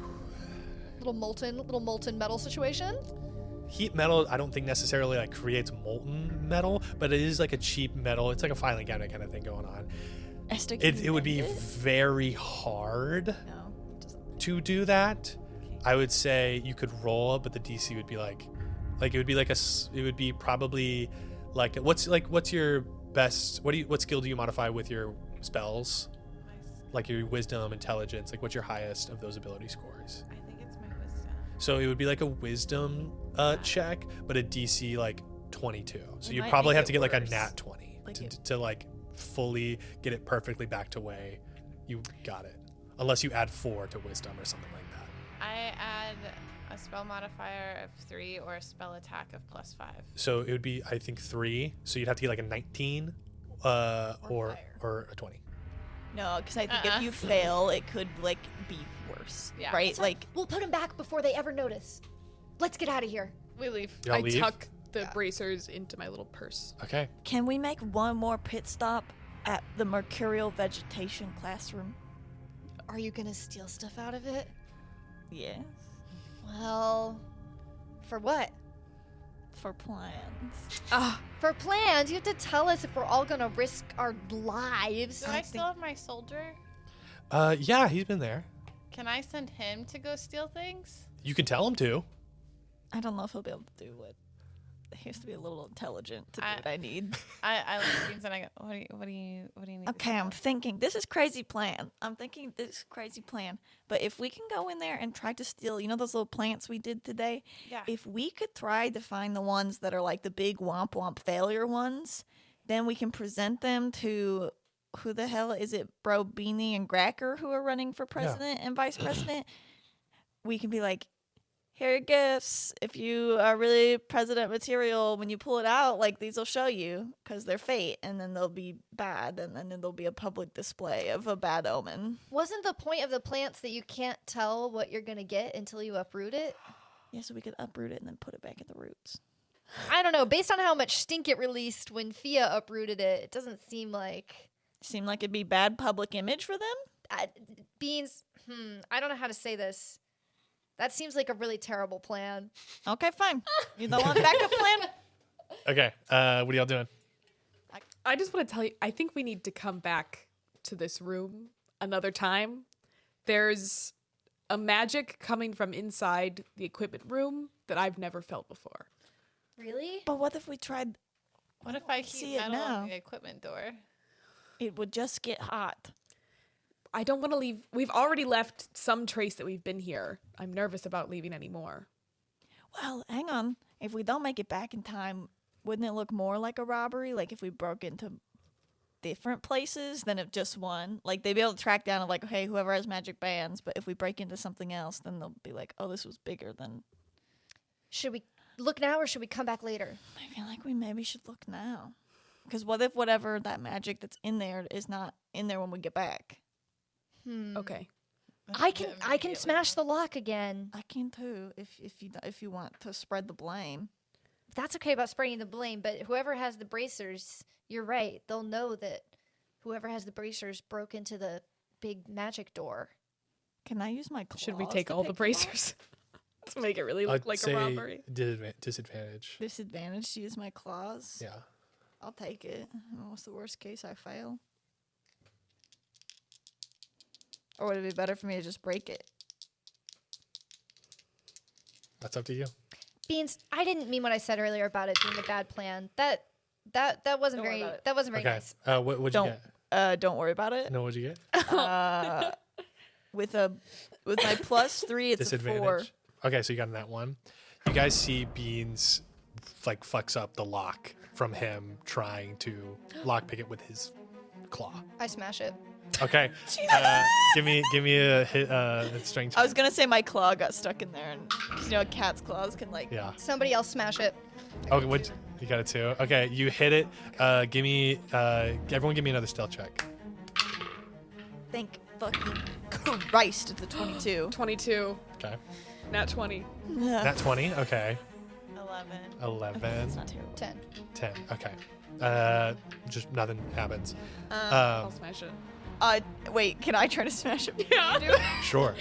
Little molten metal situation. Heat metal, I don't think necessarily like creates molten metal, but it is like a cheap metal. It's like a filing cabinet kind of thing going on. Esther, It would be very hard No. to do that. I would say you could roll, but the DC would be like it would be like it would be probably like what's your best? What skill do you modify with your spells? Like your wisdom, intelligence. Like what's your highest of those ability scores? I think it's my wisdom. So it would be like a wisdom check, but a DC like 22. So It you'd might probably make have it to get like a worse. nat 20 Like to like fully get it perfectly back to way you got it. Unless you add 4 to wisdom or something like that. I add a spell modifier of 3 or a spell attack of +5. So it would be I think 3. So you'd have to get like a 19 or a 20. No, because I think if you fail, it could like be worse. Yeah. Right? It's fine. Like We'll put them back before they ever notice. Let's get out of here. We leave. Y'all I leave? tuck the bracers into my little purse. Okay. can we make one more pit stop at the Mercurial Vegetation classroom? Are you gonna steal stuff out of it? Yes. Well, for what? For plans. For plans, you have to tell us if we're all gonna risk our lives. Do I still have my soldier? Yeah, he's been there. Can I send him to go steal things? You can tell him to. I don't know if he'll be able to do what. He has to be a little intelligent to do I- what I need. I look at Beans and I go, what do you need? to Okay, do?" I'm thinking this is crazy plan. But if we can go in there and try to steal, you know those little plants we did today? Yeah. If we could try to find the ones that are like the big womp womp failure ones, then we can present them to who the hell is it, Bro Beanie and Gracker who are running for president and vice president. We can be like, here are gifts. If you are really president material, when you pull it out, like these will show you because they're fate, and then they'll be bad, and then there'll be a public display of a bad omen. Wasn't the point of the plants that you can't tell what you're gonna get until you uproot it? Yeah, so we could uproot it and then put it back at the roots. I don't know. Based on how much stink it released when Fia uprooted it, it doesn't seem like Seem like it'd be bad public image for them? Beans. I don't know how to say this. That seems like a really terrible plan. Okay, fine. You don't want backup plan? Okay. What are y'all doing? I just want to tell you, I think we need to come back to this room another time. There's a magic coming from inside the equipment room that I've never felt before. Really? But what if we tried? What if I see keep it metal now. on the equipment door? It would just get hot. I don't want to leave. We've already left some trace that we've been here. I'm nervous about leaving any more. Well, hang on. If we don't make it back in time, wouldn't it look more like a robbery? Like if we broke into different places than if just one? Like they'd be able to track down like, hey, whoever has magic bands. But if we break into something else, then they'll be like, oh, this was bigger than. Should we look now or should we come back later? I feel like we maybe should look now. Because what if whatever that magic that's in there is not in there when we get back? Okay. I can smash the lock again. I can too. If you want to spread the blame. That's okay about spreading the blame, but whoever has the bracers, you're right. They'll know that whoever has the bracers broke into the big magic door. Can I use my claws? Should we take to all the pick them off? bracers to make it really look I'd like say a robbery? disadvantage. Disadvantage to use my claws. Yeah. I'll take it. What's the worst case? I fail. Or would it be better for me to just break it? That's up to you. Beans, I didn't mean what I said earlier about it being a bad plan. That wasn't Don't worry very about it. that wasn't very Okay. nice. What'd you get? Don't worry about it. No, what'd you get? with my +3, it's a 4. Disadvantage. Okay, so you got in that one. You guys see Beans like fucks up the lock from him trying to lockpick it with his claw. I smash it. Okay, give me a hit, strength. I was gonna say my claw got stuck in there, and 'cause, you know, a cat's claws can like. Yeah. Somebody else smash it. Okay, what? You got a 2. Okay, you hit it. Give me. Everyone, give me another stealth check. Thank fucking Christ, it's a 22. 22. Okay. Nat 20. Nat 20. Okay. 11. 11. That's not terrible. 10. 10. Okay. Just nothing happens. I'll smash it. Wait, can I try to smash it? Yeah. Sure.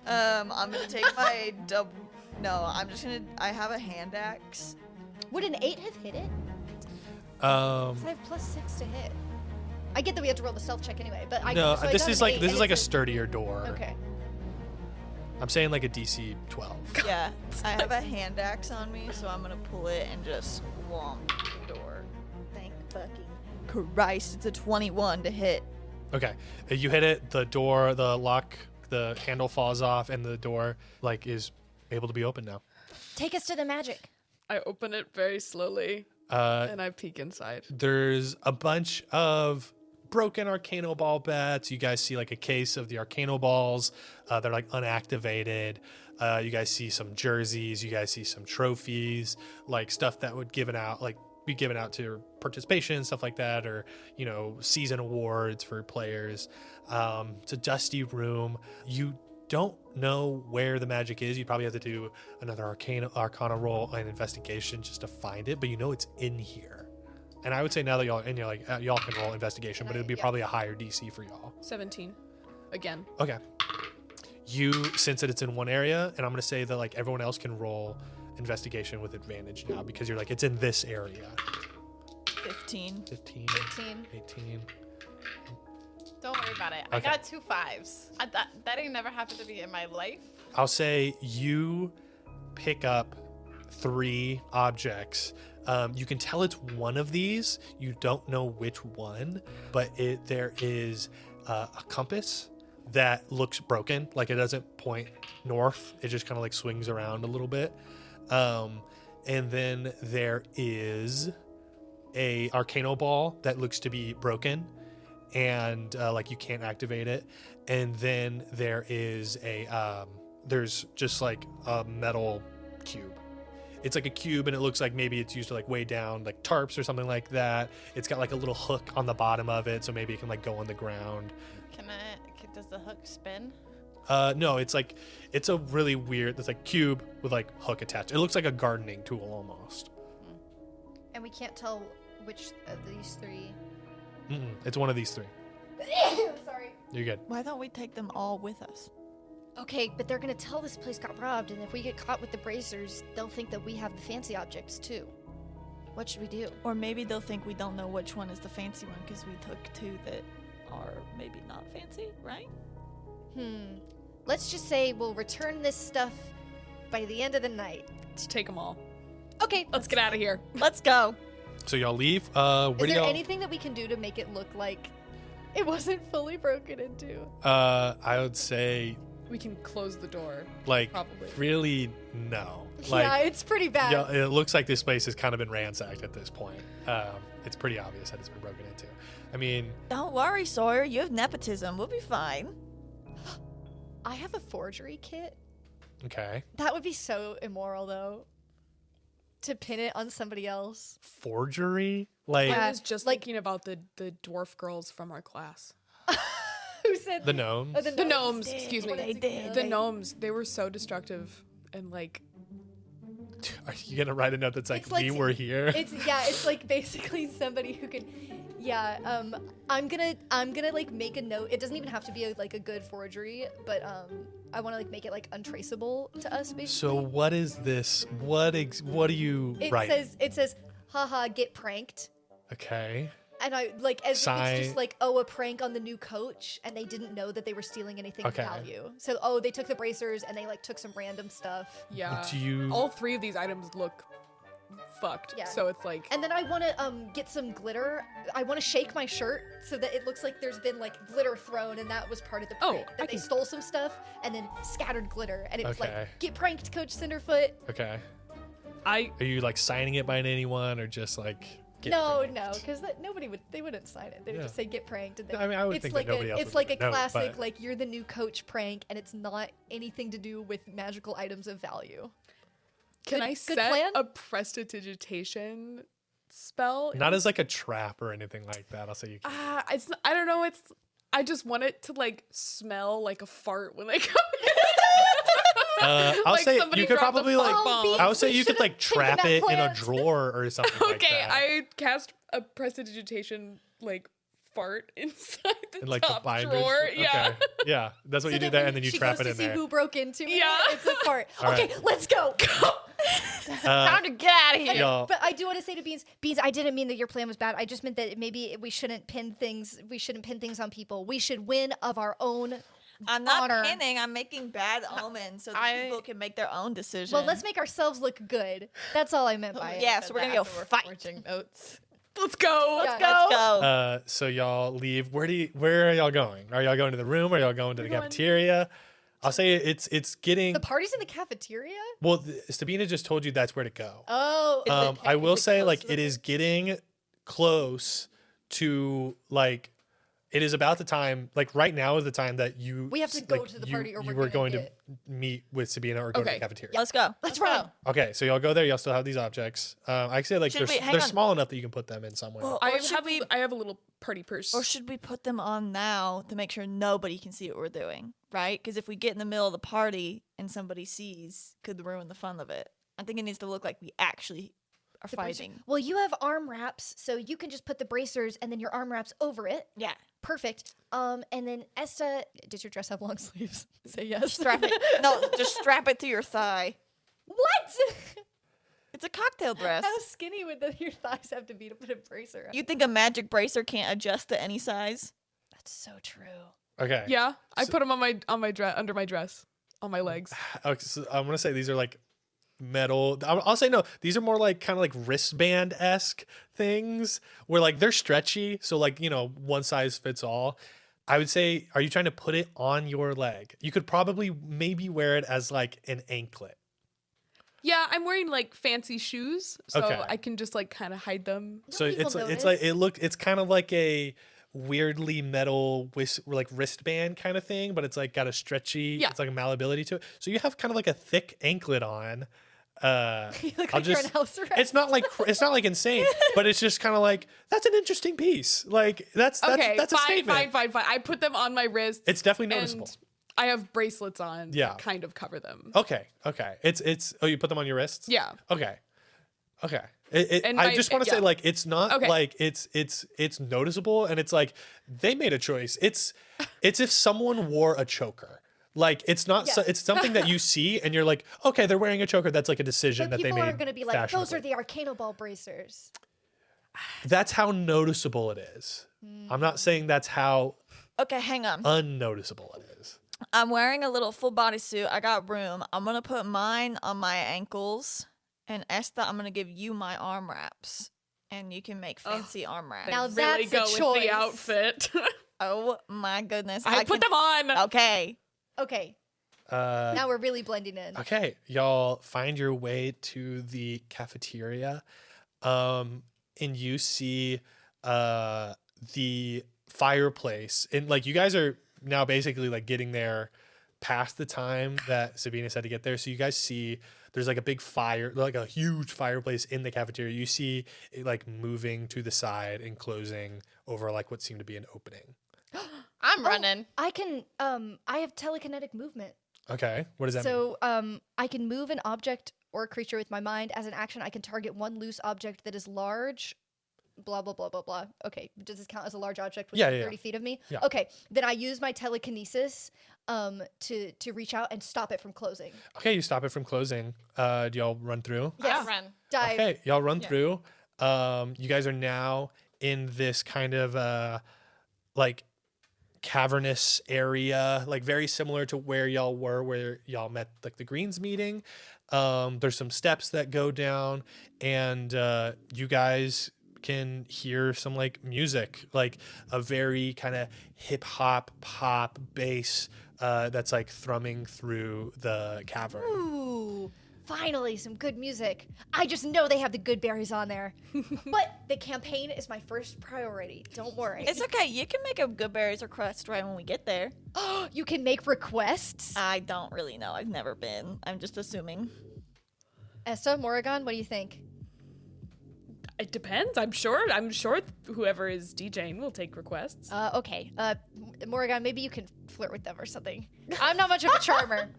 I'm gonna take my double. No, I'm just gonna. I have a hand axe. Would an 8 have hit it? 'Cause I have +6 to hit. I get that we have to roll the stealth check anyway, but I No, so I this got is an like 8, this and is like a it's sturdier door. Okay. I'm saying like a DC 12. Yeah, I have a hand axe on me, so I'm gonna pull it and just whomp the door. Thank fucking Christ, it's a 21 to hit. Okay, you hit it. The door, the lock, the handle falls off, and the door like is able to be opened now. Take us to the magic. I open it very slowly and I peek inside. There's a bunch of broken Arcano Ball bats. You guys see like a case of the Arcano Balls. They're like unactivated. You guys see some jerseys. You guys see some trophies, like stuff that would be given out to participation, stuff like that, or season awards for players. It's a dusty room. You don't know where the magic is. You probably have to do another Arcana roll and investigation just to find it, but you know it's in here. And I would say now that y'all are in, you're like, y'all can roll investigation, but it would be probably a higher DC for y'all. 17. Again. Okay. You sense that it's in one area, and I'm going to say that like everyone else can roll investigation with advantage now because you're like, it's in this area. 15. 15. 18. 18. Don't worry about it. I Okay. got 2 5s. That ain't never happened to me in my life. I'll say you pick up 3 objects. You can tell it's one of these. You don't know which one, but there is a compass that looks broken. Like it doesn't point north. It just kind of like swings around a little bit. And then there is a Arcano Ball that looks to be broken. And like you can't activate it. And then there is there's just like a metal cube. It's like a cube, and it looks like maybe it's used to like weigh down like tarps or something like that. It's got like a little hook on the bottom of it, so maybe it can like go on the ground. Does the hook spin? No, it's a really weird. It's like cube with like hook attached. It looks like a gardening tool almost. And we can't tell which of these 3. It's one of these 3. Sorry. You're good. Why don't we take them all with us? Okay, but they're gonna tell this place got robbed, and if we get caught with the bracers, they'll think that we have the fancy objects too. What should we do? Or maybe they'll think we don't know which one is the fancy one because we took 2 that are maybe not fancy, right? Let's just say we'll return this stuff by the end of the night. Let's take them all. Okay. Let's get out of here. Let's go. So y'all leave. Where Is do there y'all? anything that we can do to make it look like it wasn't fully broken into? I would say We can close the door. like Probably. really no. Yeah, it's pretty bad. Yeah, it looks like this place has kind of been ransacked at this point. It's pretty obvious that it's been broken into. I mean, Don't worry, Sawyer. You have nepotism. We'll be fine. I have a forgery kit. okay. That would be so immoral, though. To pin it on somebody else. Forgery? Like Yeah. I was just like- thinking about the dwarf girls from our class. Who said the gnomes? Oh, The gnomes, excuse me. They did. The gnomes, they were so destructive and like Are you gonna write a note that's like, It's like- we were here? It's like basically somebody who can. Yeah. I'm gonna like make a note. It doesn't even have to be a good forgery, but I want to like make it like untraceable to us. Basically. So what is this? What do you write? It says, haha, get pranked. Okay. And I like as if Sign- it's just like, oh, a prank on the new coach, and they didn't know that they were stealing anything Okay. of value. So they took the bracers and they like took some random stuff. yeah. Do you- All 3 of these items look fucked. Yeah. So it's like, And then I want to get some glitter. I want to shake my shirt so that it looks like there's been like glitter thrown, and that was part of the prank. I That they can- stole some stuff and then scattered glitter, and it was Okay. like, get pranked, Coach Cinderfoot. Okay. I Are you like signing it by anyone or just like? Get No, pranked? no, because they wouldn't sign it. They would Yeah. just say get pranked. And then I mean, I would it's think like that nobody else it's would like a know, classic, but- like you're the new coach prank, and it's not anything to do with magical items of value. can Good- I good set plan? a prestidigitation spell? Not as like a trap or anything like that. I'll say you. Can. It's I don't know. It's I just want it to like smell like a fart when they come. I'll Like say somebody you could dropped a probably like. fart bomb. I would say We you could like should've taken trap that it in a plant. drawer or something like Okay, that. I cast a prestidigitation like fart inside the in like the top binders. drawer. Yeah. Okay. Yeah. That's what So you do that there, when and then you she trap goes it to in see there. who broke into it. Yeah. It's a fart. All Okay, right. let's go. Time to get out of here. Y'all, But I do want to say to Beans, I didn't mean that your plan was bad. I just meant that maybe we shouldn't pin things. We shouldn't pin things on people. We should win of our own. I'm not honor. pinning. I'm making bad omens so that I- people can make their own decision. Well, let's make ourselves look good. That's all I meant by it. Yeah, so we're gonna go fight. Forging notes. Let's go. Yeah. Let's go. Let's go. so y'all leave. Where are y'all going? Are y'all going to the room? Are y'all going to the cafeteria? I'll say it's getting. The party's in the cafeteria? Well, Sabina just told you that's where to go. Oh. I will is it say close like to the it is getting close to like it is about the time like right now is the time that you We have to go to the party or you we're were gonna going to meet with Sabina or go to Okay. the cafeteria. Let's go. Let's run. Okay, so y'all go there. Y'all still have these objects. I say like Should we- hang they're on. small enough that you can put them in somewhere. Well, I or have, should we I have a little party purse. or should we put them on now to make sure nobody can see what we're doing, right? Because if we get in the middle of the party and somebody sees, could ruin the fun of it. I think it needs to look like we actually are The bracer- fighting. Well, you have arm wraps, so you can just put the bracers and then your arm wraps over it. Yeah. Perfect. And then Esta, does your dress have long sleeves? Say yes. Strap it. No, just strap it to your thigh. What? It's a cocktail dress. How skinny would your thighs have to be to put a bracer on? You think a magic bracer can't adjust to any size? That's so true. Okay. yeah, I put them on my dress under my dress on my legs. Okay, so I'm gonna say these are like metal. I'll say no. These are more like kind of like wristband esque things where like they're stretchy, so like one size fits all. I would say, are you trying to put it on your leg? You could probably maybe wear it as like an anklet. Yeah, I'm wearing like fancy shoes, so Okay. I can just like kind of hide them. So people it's like notice. it's kind of like a weirdly metal like wristband kind of thing, but it's like got a stretchy. Yeah. It's like a malleability to it. So you have kind of like a thick anklet on. You look I'll like you're just- in house arrest. It's not like insane, but it's just kind of like that's an interesting piece. Like that's Okay, a statement. fine. I put them on my wrist. It's definitely noticeable. And I have bracelets on. Yeah. that kind of cover them. Okay. It's you put them on your wrists. Yeah. Okay. And I my- just want to say yeah. like it's not Okay. like it's noticeable, and it's like they made a choice. It's if someone wore a choker. Like it's not Yeah. it's something that you see and you're like, okay, they're wearing a choker. That's like a decision But that they people made. aren't going to be like, those are fashionably. the Arcana Ball bracers. That's how noticeable it is. I'm not saying that's how Okay, hang on. unnoticeable it is. I'm wearing a little full body suit. I got room. I'm gonna put mine on my ankles, and Esta, I'm gonna give you my arm wraps, and you can make fancy arm wraps. Now They really that's a go with choice. the outfit. Oh my goodness! I put can- them on. Okay. Okay, Uh, now we're really blending in. Okay, y'all find your way to the cafeteria, and you see the fireplace. And like you guys are now basically like getting there past the time that Sabina said to get there. So you guys see there's like a big fire, like a huge fireplace in the cafeteria. You see it like moving to the side and closing over like what seemed to be an opening. I'm running. I can, I have telekinetic movement. Okay, what does that mean? So, I can move an object or a creature with my mind. As an action, I can target one loose object that is large. Blah, blah, blah, blah, blah. Okay, does this count as a large object within Yeah, yeah, 30 feet of me? Yeah. Okay, then I use my telekinesis to reach out and stop it from closing. Okay, you stop it from closing. Do y'all run through? Yes. I run. Dive. Okay, y'all run Yeah. through. You guys are now in this kind of like cavernous area, like very similar to where y'all were, where y'all met like the Greens meeting. There's some steps that go down, and you guys can hear some like music, like a very kind of hip hop pop bass that's like thrumming through the cavern. Ooh, finally some good music. I just know they have the good berries on there. But the campaign is my first priority. Don't worry. It's okay. You can make a good berries request right when we get there. You can make requests. I don't really know. I've never been. I'm just assuming. Esta, Morrigan, what do you think? It depends. I'm sure whoever is DJing will take requests. Okay. Morrigan, maybe you can flirt with them or something. I'm not much of a charmer.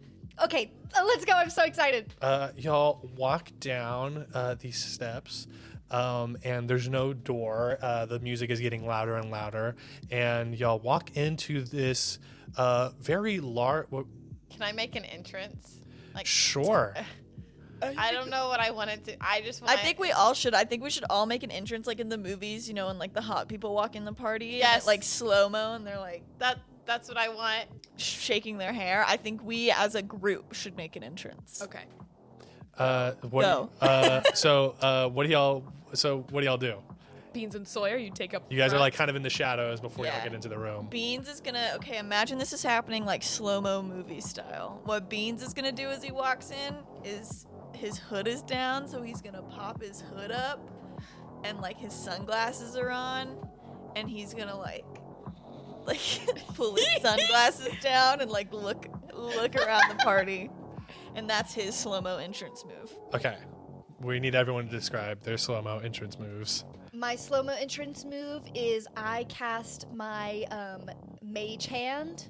Okay, let's go. I'm so excited. Y'all walk down these steps, and there's no door. The music is getting louder and louder, and y'all walk into this very large. Can I make an entrance? Like, Sure. I don't know what I wanted to. I just want. I think we all should. I think we should all make an entrance like in the movies, you know, and like the hot people walk in the party. Yes. And it, like slow-mo, and they're like that's what I want. shaking their hair. I think we as a group should make an entrance. Okay. Go. What do y'all do? Beans and Sawyer, you take up. You guys are front. like kind of in the shadows before y'all Yeah. get into the room. Beans is gonna, okay, imagine this is happening like slow-mo movie style. What Beans is gonna do as he walks in is his hood is down, so he's gonna pop his hood up and like his sunglasses are on, and he's gonna like pull his sunglasses down and like look around the party. And that's his slow-mo entrance move. Okay. We need everyone to describe their slow-mo entrance moves. My slow-mo entrance move is I cast my mage hand.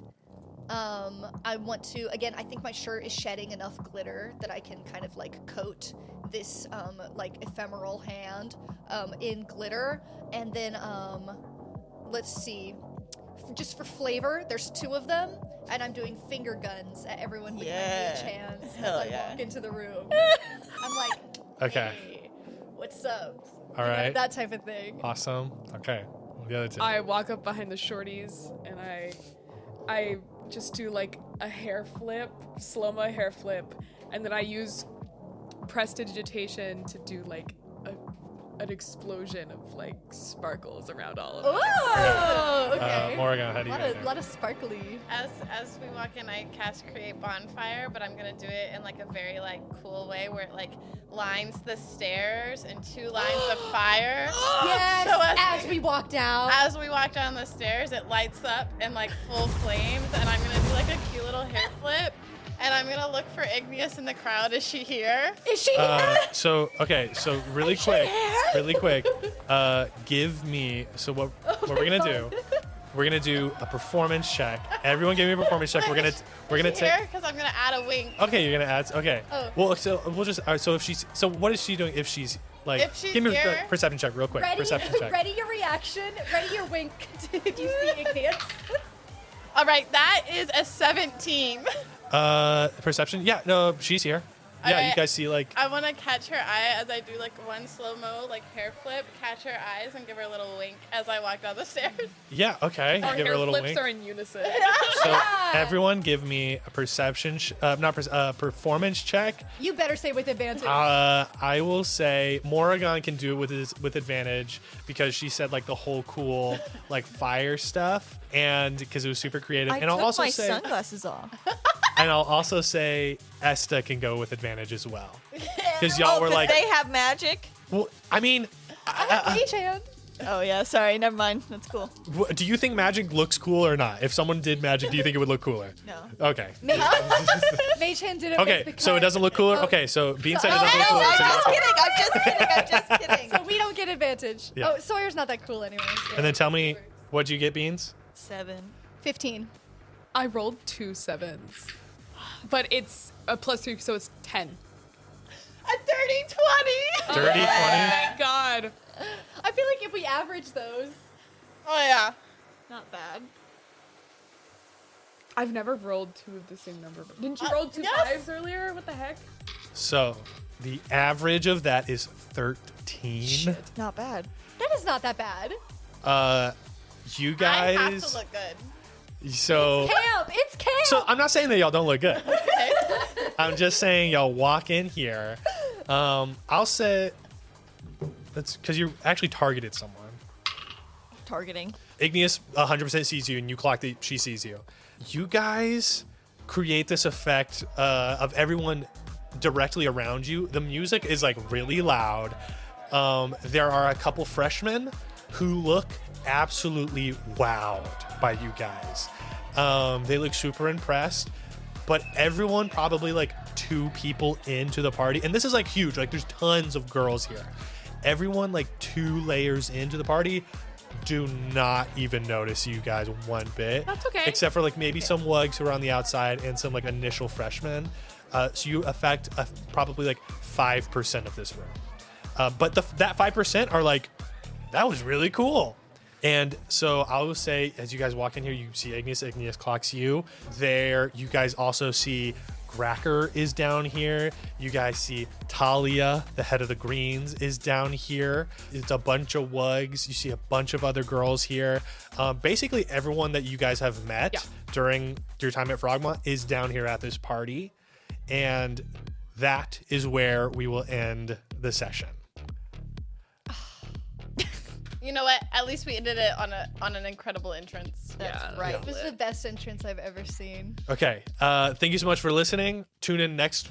I want to, again, I think my shirt is shedding enough glitter that I can kind of like coat this like ephemeral hand in glitter. And then, let's see, just for flavor, there's 2 of them. And I'm doing finger guns at everyone with my mage hands Hell as I yeah. walk into the room. I'm like, Okay. hey, what's up? All You know, right. that type of thing. Awesome. Okay. The other two. I walk up behind the shorties and I just do like a hair flip, slow-mo hair flip, and then I use prestidigitation to do like an explosion of like sparkles around all of us. Oh, okay. Morrigan, how do you get A lot of sparkly. As we walk in, I cast create bonfire, but I'm gonna do it in like a very like cool way where it like lines the stairs in 2 lines of fire. Yes, So as we walk down. As we walk down the stairs, it lights up in like full flames, and I'm gonna do like a cute little hair flip, and I'm gonna look for Igneous in the crowd. Is she here? Is she here? So really quick, give me, so what we're gonna do, we're gonna do a performance check. Everyone give me a performance check. We're gonna Is she take, here? Because I'm gonna add a wink. okay, you're gonna add, okay. Oh. Well, so we'll just, all right, so if she's, so what is she doing if she's like, If she's give me a here- perception check real quick, ready, perception check. ready your reaction. Ready your wink if you see Igneous. All right, that is a 17. Perception, yeah, no, she's here. Yeah, you Alright. guys see like, I want to catch her eye as I do like one slow-mo like hair flip, catch her eyes and give her a little wink as I walk down the stairs. yeah, okay, Our give her hair a little flips wink. are in unison. So everyone give me a perception, performance check. You better say with advantage. I will say Morrigan can do it with advantage because she said like the whole cool like fire stuff, and because it was super creative. I and I'll took also my say, sunglasses off. and I'll also say Esta can go with advantage as well because y'all were like, they have magic. well, I mean, Mage hand. Oh yeah, sorry, never mind. That's cool. do you think magic looks cool or not? If someone did magic, do you think it would look cooler? No. Okay. Mage hand didn't Okay, make the so it cut. doesn't look cooler. Okay, so Bean said it doesn't look No, cooler. I'm so just y'all- kidding. I'm just kidding. So we don't get advantage. Yeah. Oh, Sawyer's not that cool anyways. Yeah. And then tell me, what'd you get, Beans? 7. 15. I rolled 2 sevens, but it's a +3, so it's 10. A 30-20. Dirty 20. Thank God. I feel like if we average those. Oh yeah. Not bad. I've never rolled 2 of the same number. Didn't you roll 2 yes. 5s earlier? What the heck? So the average of that is 13. Not bad. That is not that bad. You I have guys. to look good. So Camp! It's camp! I'm not saying that y'all don't look good. I'm just saying, y'all walk in here. I'll say that's because you actually targeted someone. Targeting. Igneous 100% sees you, and you clock that she sees you. You guys create this effect of everyone directly around you. The music is like really loud. There are a couple freshmen who look absolutely wowed by you guys. They look super impressed, but everyone probably like 2 people into the party, and this is like huge, like there's tons of girls here. Everyone like 2 layers into the party do not even notice you guys one bit. That's okay. Except for like maybe some wugs who are on the outside and some like initial freshmen. So you affect probably like 5% of this room. But that 5% are like, that was really cool. And so I will say, as you guys walk in here, you see Igneous clocks you. There, you guys also see Gracker is down here. You guys see Talia, the head of the Greens, is down here. It's a bunch of wugs. You see a bunch of other girls here. Basically, everyone that you guys have met during your time at Frogma is down here at this party. And that is where we will end the session. You know what? At least we ended it on an incredible entrance. That's right. It was the best entrance I've ever seen. Okay. Thank you so much for listening. Tune in next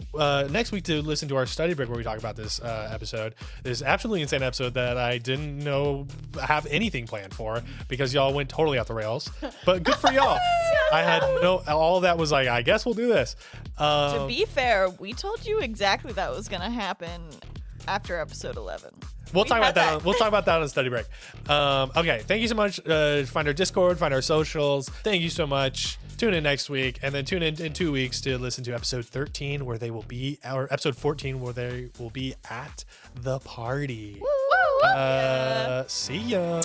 week to listen to our study break where we talk about this episode. This absolutely insane episode that I didn't know have anything planned for because y'all went totally off the rails. But good for y'all. I had all that was like, I guess we'll do this. To be fair, we told you exactly that was going to happen after episode 11. We'll talk about that. We'll talk about that on study break. Okay. Thank you so much. Find our Discord, find our socials. Thank you so much. Tune in next week, and then tune in 2 weeks to listen to episode 13, where they will be, or episode 14, where they will be at the party. See ya.